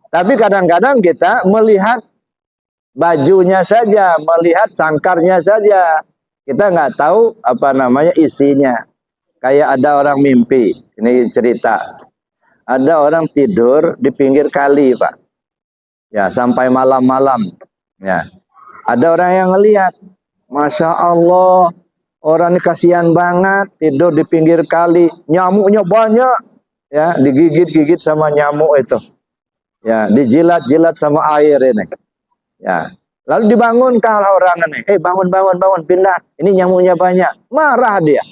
tapi kadang-kadang kita melihat bajunya saja, melihat sangkarnya saja. Kita nggak tahu apa namanya isinya. Kayak ada orang mimpi. Ini cerita. Ada orang tidur di pinggir kali, Pak. Ya, sampai malam-malam. Ya. Ada orang yang ngelihat. Masya Allah. orang ini kasihan banget tidur di pinggir kali, nyamuknya banyak, ya digigit-gigit sama nyamuk itu, ya dijilat-jilat sama air ini, ya. Lalu dibangunkan orang ini, bangun, pindah, ini nyamuknya banyak. Marah dia.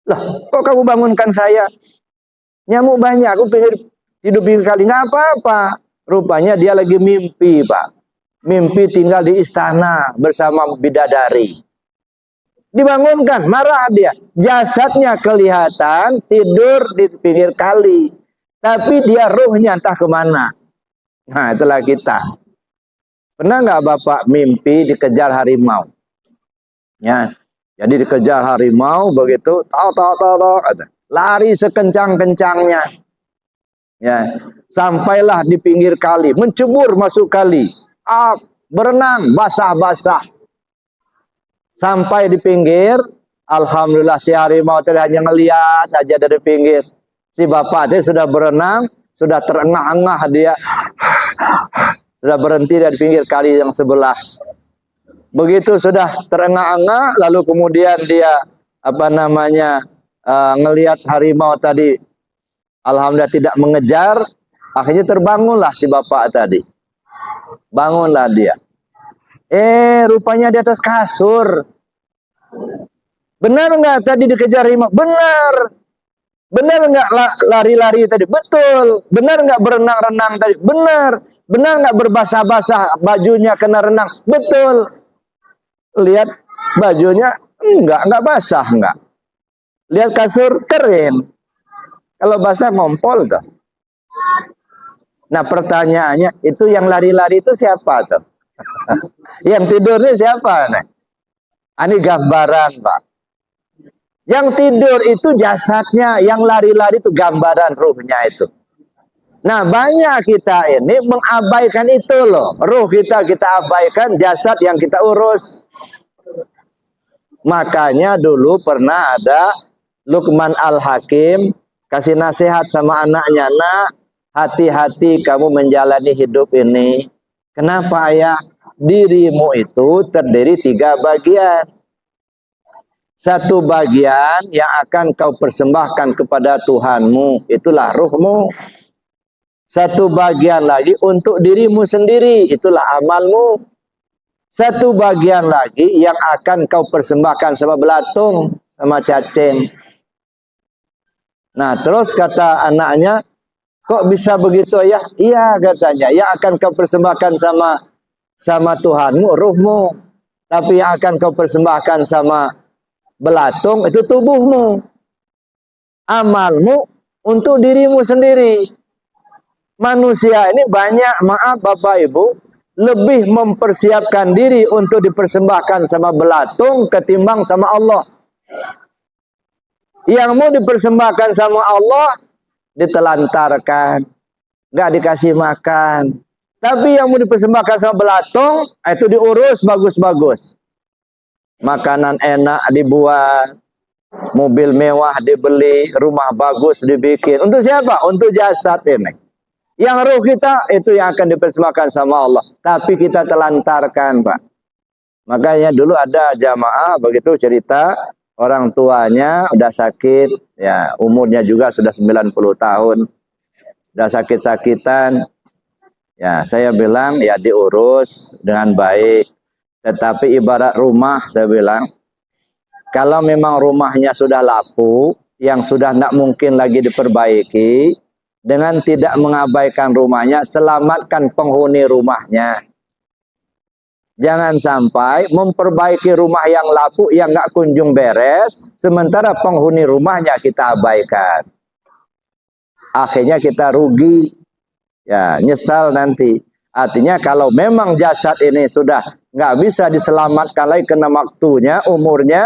Lah, kok kamu bangunkan saya? Nyamuk banyak, aku pengen tidur pinggir kali. Nggak apa-apa. Rupanya dia lagi mimpi, Pak. Mimpi tinggal di istana bersama bidadari. Dibangunkan, marah dia. Jasadnya kelihatan tidur di pinggir kali. Tapi dia ruhnya entah kemana. Nah, itulah kita. Pernah nggak Bapak mimpi dikejar harimau? Ya, jadi dikejar harimau begitu, lari sekencang-kencangnya. Ya, sampailah di pinggir kali, mencebur masuk kali. Berenang basah-basah. Sampai di pinggir, alhamdulillah si harimau tadi hanya ngelihat aja dari pinggir. Si bapak tadi sudah berenang, sudah terengah-engah dia. Sudah berhenti dari pinggir kali yang sebelah. Begitu sudah terengah-engah, lalu kemudian dia ngelihat harimau tadi, alhamdulillah tidak mengejar, akhirnya terbangunlah si bapak tadi. Bangunlah dia. Rupanya di atas kasur. Benar nggak tadi dikejar harimau? Benar. Benar nggak lari-lari tadi? Betul. Benar nggak berenang-renang tadi? Benar. Benar nggak berbasah-basah bajunya kena renang? Betul. Lihat bajunya enggak basah, enggak. Lihat kasur kering. Kalau basah ngompol tuh. Nah, pertanyaannya, itu yang lari-lari itu siapa tuh? Yang tidur ini siapa nih? Ini gambaran, Pak. Yang tidur itu jasadnya, yang lari-lari itu gambaran ruhnya itu. Nah, banyak kita ini mengabaikan itu loh. Ruh kita abaikan, jasad yang kita urus. Makanya dulu pernah ada Luqman Al-Hakim kasih nasihat sama anaknya, nak, hati-hati kamu menjalani hidup ini. Kenapa ayah? Dirimu itu terdiri 3 bagian. Satu bagian yang akan kau persembahkan kepada Tuhanmu, itulah ruhmu. Satu bagian lagi untuk dirimu sendiri, itulah amalmu. Satu bagian lagi yang akan kau persembahkan sama belatung, sama cacing. Nah, terus kata anaknya, kok bisa begitu ya? Iya katanya, yang akan kau persembahkan sama Tuhanmu, ruhmu. Tapi yang akan kau persembahkan sama belatung, itu tubuhmu. Amalmu untuk dirimu sendiri. Manusia ini banyak, maaf Bapak Ibu, lebih mempersiapkan diri untuk dipersembahkan sama belatung ketimbang sama Allah. Yang mau dipersembahkan sama Allah ditelantarkan, nggak dikasih makan. Tapi yang mau dipersembahkan sama belatung itu diurus bagus-bagus. Makanan enak dibuat, mobil mewah dibeli, rumah bagus dibikin. Untuk siapa? Untuk jasad ini. Yang ruh kita itu yang akan dipersembahkan sama Allah. Tapi kita telantarkan, Pak. Makanya dulu ada jamaah begitu cerita, orang tuanya udah sakit, ya umurnya juga sudah 90 tahun. Udah sakit-sakitan. Ya, saya bilang ya diurus dengan baik. Tetapi ibarat rumah, saya bilang, kalau memang rumahnya sudah lapuk, yang sudah tidak mungkin lagi diperbaiki, dengan tidak mengabaikan rumahnya, selamatkan penghuni rumahnya. Jangan sampai memperbaiki rumah yang lapuk, yang nggak kunjung beres, sementara penghuni rumahnya kita abaikan. Akhirnya kita rugi, ya nyesal nanti. Artinya kalau memang jasad ini sudah nggak bisa diselamatkan lagi kena waktunya, umurnya,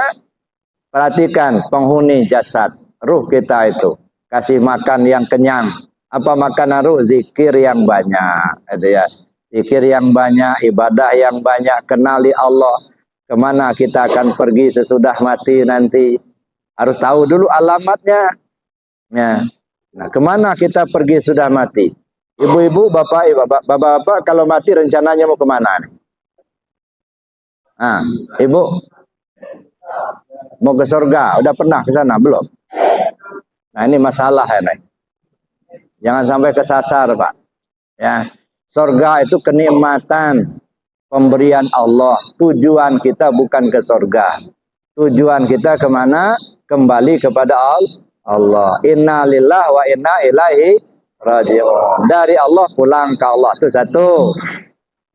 perhatikan penghuni jasad, ruh kita itu. Kasih makan yang kenyang. Apa makanan ruh? Zikir yang banyak. Itu ya. Zikir yang banyak, ibadah yang banyak, kenali Allah. Kemana kita akan pergi sesudah mati nanti. Harus tahu dulu alamatnya. Ya. Nah, kemana kita pergi sudah mati? Ibu-ibu, bapak-bapak, kalau mati rencananya mau kemana? Nah, ibu, mau ke surga. Udah pernah ke sana belum? Nah ini masalah ya, nih. Jangan sampai kesasar, Pak. Ya, surga itu kenikmatan pemberian Allah. Tujuan kita bukan ke surga. Tujuan kita kemana? Kembali kepada Allah. Inna lillahi wa inna ilaihi raji'un. Dari Allah pulang ke Allah. Itu satu.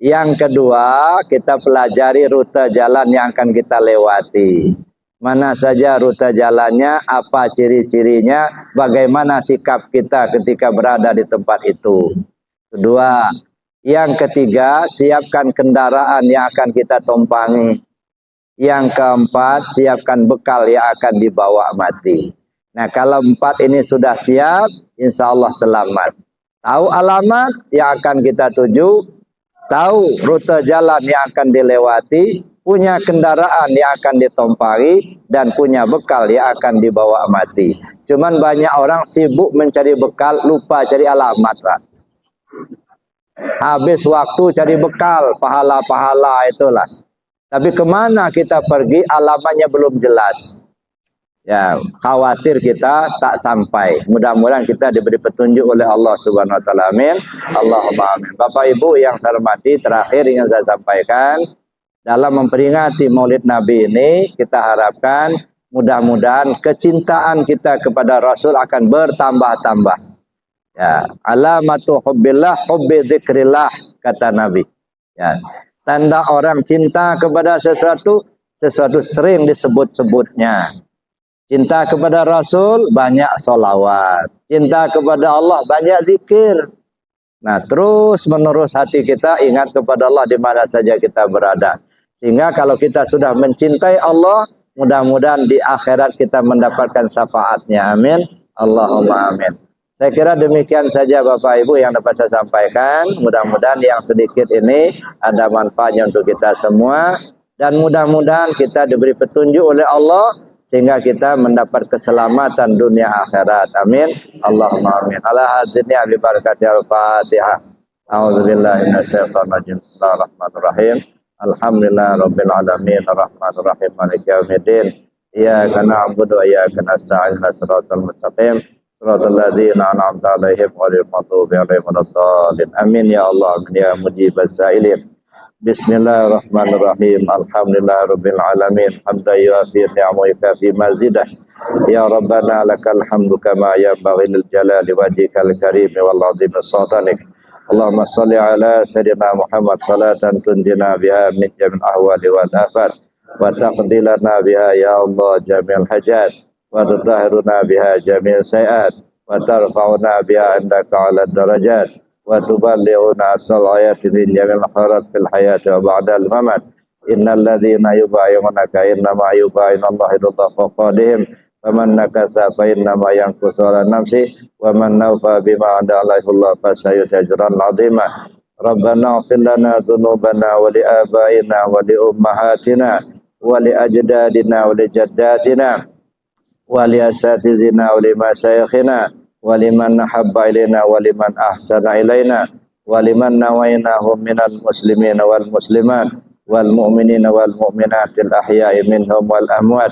Yang kedua, kita pelajari rute jalan yang akan kita lewati. Mana saja rute jalannya, apa ciri-cirinya, bagaimana sikap kita ketika berada di tempat itu. Kedua. Yang ketiga, siapkan kendaraan yang akan kita tumpangi. Yang keempat, siapkan bekal yang akan dibawa mati. Nah, kalau 4 ini sudah siap, insya Allah selamat. Tahu alamat yang akan kita tuju, tahu rute jalan yang akan dilewati, punya kendaraan yang akan ditumpangi, dan punya bekal yang akan dibawa mati. Cuman banyak orang sibuk mencari bekal, lupa cari alamat, Pak. Habis waktu cari bekal, pahala-pahala itulah. Tapi kemana kita pergi, alamatnya belum jelas. Ya, khawatir kita tak sampai. Mudah-mudahan kita diberi petunjuk oleh Allah Subhanahu wa taala. Amin. Allahumma amin. Bapak Ibu yang saya hormati, terakhir yang saya sampaikan, dalam memperingati Maulid Nabi ini, kita harapkan mudah-mudahan kecintaan kita kepada Rasul akan bertambah-tambah. Ya, alamatu hubbillah hubbi dzikrillah, kata Nabi. Ya, tanda orang cinta kepada sesuatu sering disebut-sebutnya. Cinta kepada Rasul, banyak sholawat. Cinta kepada Allah, banyak zikir. Nah, terus menerus hati kita ingat kepada Allah di mana saja kita berada. Sehingga kalau kita sudah mencintai Allah, mudah-mudahan di akhirat kita mendapatkan syafaatnya. Amin. Allahumma amin. Saya kira demikian saja Bapak Ibu yang dapat saya sampaikan. Mudah-mudahan yang sedikit ini ada manfaatnya untuk kita semua. Dan mudah-mudahan kita diberi petunjuk oleh Allah, sehingga kita mendapat keselamatan dunia akhirat. Amin. Allahumma amin. Ala hadzinni bi barakati al-Fatihah. A'udzubillahi minasyaitonir rajim. Bismillahirrahmanirrahim. Alhamdulillah rabbil alamin arrahmanir rahim maliki yaumiddin. Iyyaka na'budu wa iyyaka nasta'in shiratal mustaqim. Shiratal ladzina an'amta 'alaihim ghairil maghdubi 'alaihim waladdallin. Amin ya Allah, amin ya mujibas sa'ilin. Bismillahirrahmanirrahim. Alhamdulillahirabbil alamin. Hamdan yuafi ni'amahu fi mazidah. Ya Rabbana lakal hamdu kama yanbaghi lil jalali wajhikal karim wal 'azimi sultanik. Allahumma shalli ala sayyidina Muhammad salatan tunjina biha min jamil ahwali wal afat wa taqdilana biha ya Allah jamil hajat wa tutahhiruna biha jamil sayiat wa tarfa'una biha indaka 'ala darajat wa tuballighuna asal ayati min jamil khairat fil hayati wa ba'dal mamat. Innal ladzina yubayyi'unaka innama yubayyi'una Allah illa faqadihim faman nakasa fa innama yanqusu ala nafsi wa man nawfa bima 'ada Allah fa sayajran 'azima. Rabbana ighfir lana dhunubana wa li abaina wa li ummahatina wa li ajdadina wa li jaddatina wa li asatizina wa li masyayikhina wa liman nahabba ilaina wa liman ahsana ilaina wa liman nawainahum minal muslimin wal muslimat wal mu'minina wal mu'minatil ahya'i minhum wal amwat.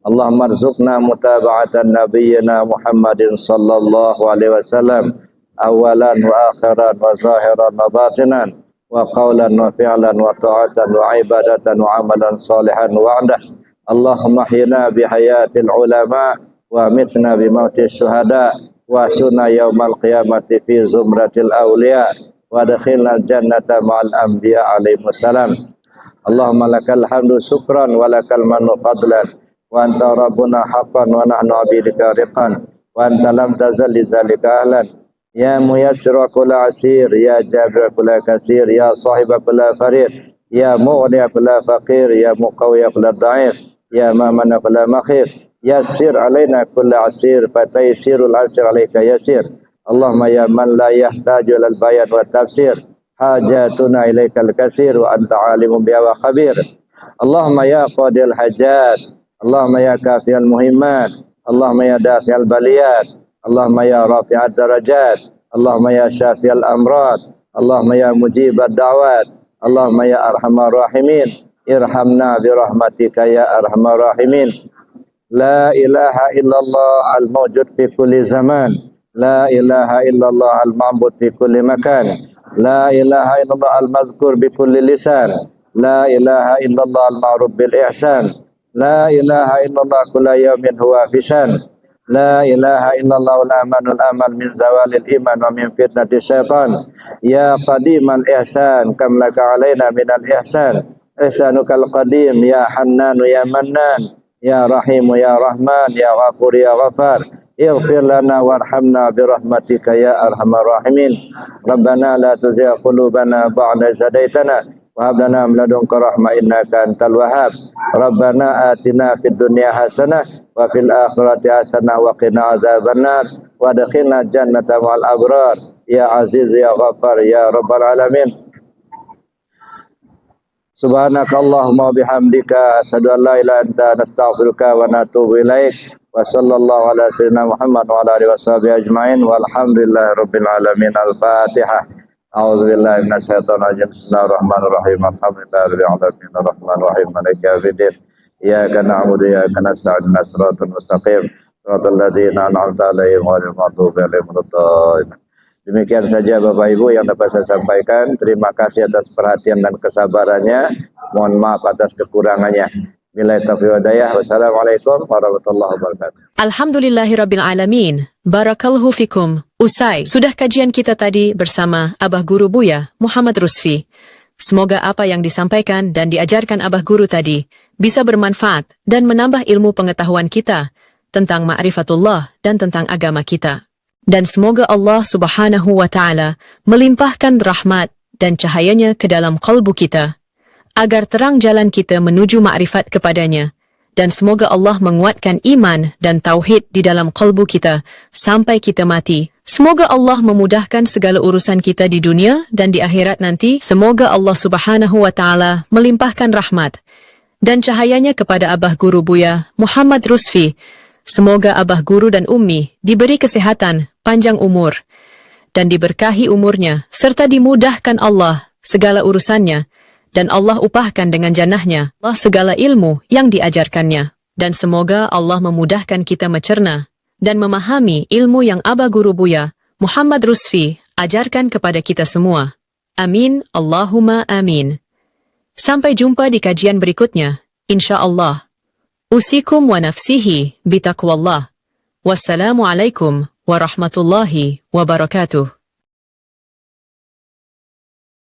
Allahumma arzuqna mutaba'atan nabiyyina Muhammadin sallallahu alaihi wasallam awalan wa akhiran wa zahiran wa batinan wa qawlan wa fi'lan wa ta'atan wa ibadatan wa amalan salihan wa 'indah. Allahumma ahyina bi hayatil ulama wa mitna bi mautis syuhada wa sunna yaumal qiyamati fi zumratil awliya wa adkhilna jannata ma'al anbiya alaihi wassalam. Allahumma lakal hamdu syukran wa lakal manu fadlan wa anta rabbuna haqqan wa nahnu abidika riqan wa anta lam tazal li zalika ahlan ya muyassir kulli asir ya jabir kulli kasir ya sahib kulli farid ya mughni kulli faqir ya muqawwi kulli dha'if ya mamana kulli makhif yassir alaina kulli asir fataysirul asir alayka yassir. Allahumma ya man la yahtaju ilal bayan wa tafsir hajatuna ilaikal kasir wa anta alimun biha wa khabir. Allahumma ya qadil hajat, Allahumma ya kafiyal muhimmat, Allahumma ya dafi'al baliyat, Allahumma ya rafi'ad darajat, Allahumma ya syafiyal amrad, Allahumma ya mujibad da'wat, Allahumma ya arhamar rahimin, irhamna bi rahmatika ya arhamar rahimin. لا إله إلا الله الموجود في كل زمان لا إله إلا الله المعبود في كل مكان لا إله إلا الله المذكور بكل لسان لا إله إلا الله المعروف بالإحسان لا إله إلا الله كل يوم هو في شان لا إله إلا الله الأمان من زوال الإيمان ومن فتنة الشيطان يا قديم الإحسان كم لك علينا من الإحسان إحسانك القديم يا حنان يا منان يا رحيم يا رحمن يا غفور يا غفار اغفر لنا وارحمنا برحمتك يا أرحم الراحمين ربنا لا تزغ قلوبنا بعد إذ هديتنا وهب لنا من لدنك رحمة إنك أنت الوهاب ربنا آتنا في الدنيا حسنة وفي الآخرة حسنة وقنا عذاب النار وادخلنا الجنة مع الأبرار يا عزيز يا غفار يا رب العالمين Subhanakallahumma bihamdika asyhadu an la ilaha illa anta nastaghfiruka wa natubu ilaik wa sallallahu ala sayyidina Muhammad wa ala alihi washabihi ajmain walhamdulillahi rabbil alamin al-Fatihah. A'udzu billahi minasyaitonir rajim. Bismillahirrahmanirrahim. Alhamdulillahi rabbil alamin arrahmanir rahim maliki yaumiddin. Iyyaka na'budu wa iyyaka nasta'in ihdinas siratal mustaqim siratal ladzina an'amta 'alaihim ghairil maghdubi 'alaihim waladdallin. Demikian saja Bapak Ibu yang dapat saya sampaikan. Terima kasih atas perhatian dan kesabarannya. Mohon maaf atas kekurangannya. Billahi taufiq wal hidayah. Wassalamualaikum warahmatullahi wabarakatuh. Alhamdulillahirabbil alamin. Barakallahu fikum. Usai sudah kajian kita tadi bersama Abah Guru Buya Muhammad Rusfi. Semoga apa yang disampaikan dan diajarkan Abah Guru tadi bisa bermanfaat dan menambah ilmu pengetahuan kita tentang ma'rifatullah dan tentang agama kita. Dan semoga Allah Subhanahu wa Ta'ala melimpahkan rahmat dan cahayanya ke dalam kalbu kita, agar terang jalan kita menuju ma'rifat kepadanya. Dan semoga Allah menguatkan iman dan tauhid di dalam kalbu kita sampai kita mati. Semoga Allah memudahkan segala urusan kita di dunia dan di akhirat nanti. Semoga Allah Subhanahu wa Ta'ala melimpahkan rahmat dan cahayanya kepada Abah Guru Buya Muhammad Rusfi. Semoga Abah Guru dan Ummi diberi kesehatan, panjang umur, dan diberkahi umurnya, serta dimudahkan Allah segala urusannya, dan Allah upahkan dengan jannahnya Allah segala ilmu yang diajarkannya. Dan semoga Allah memudahkan kita mencerna dan memahami ilmu yang Abah Guru Buya Muhammad Rusfi ajarkan kepada kita semua. Amin, Allahumma amin. Sampai jumpa di kajian berikutnya, insyaAllah. Usikum wa nafsihi bitaqwallah. Wassalamualaikum warahmatullahi wabarakatuh.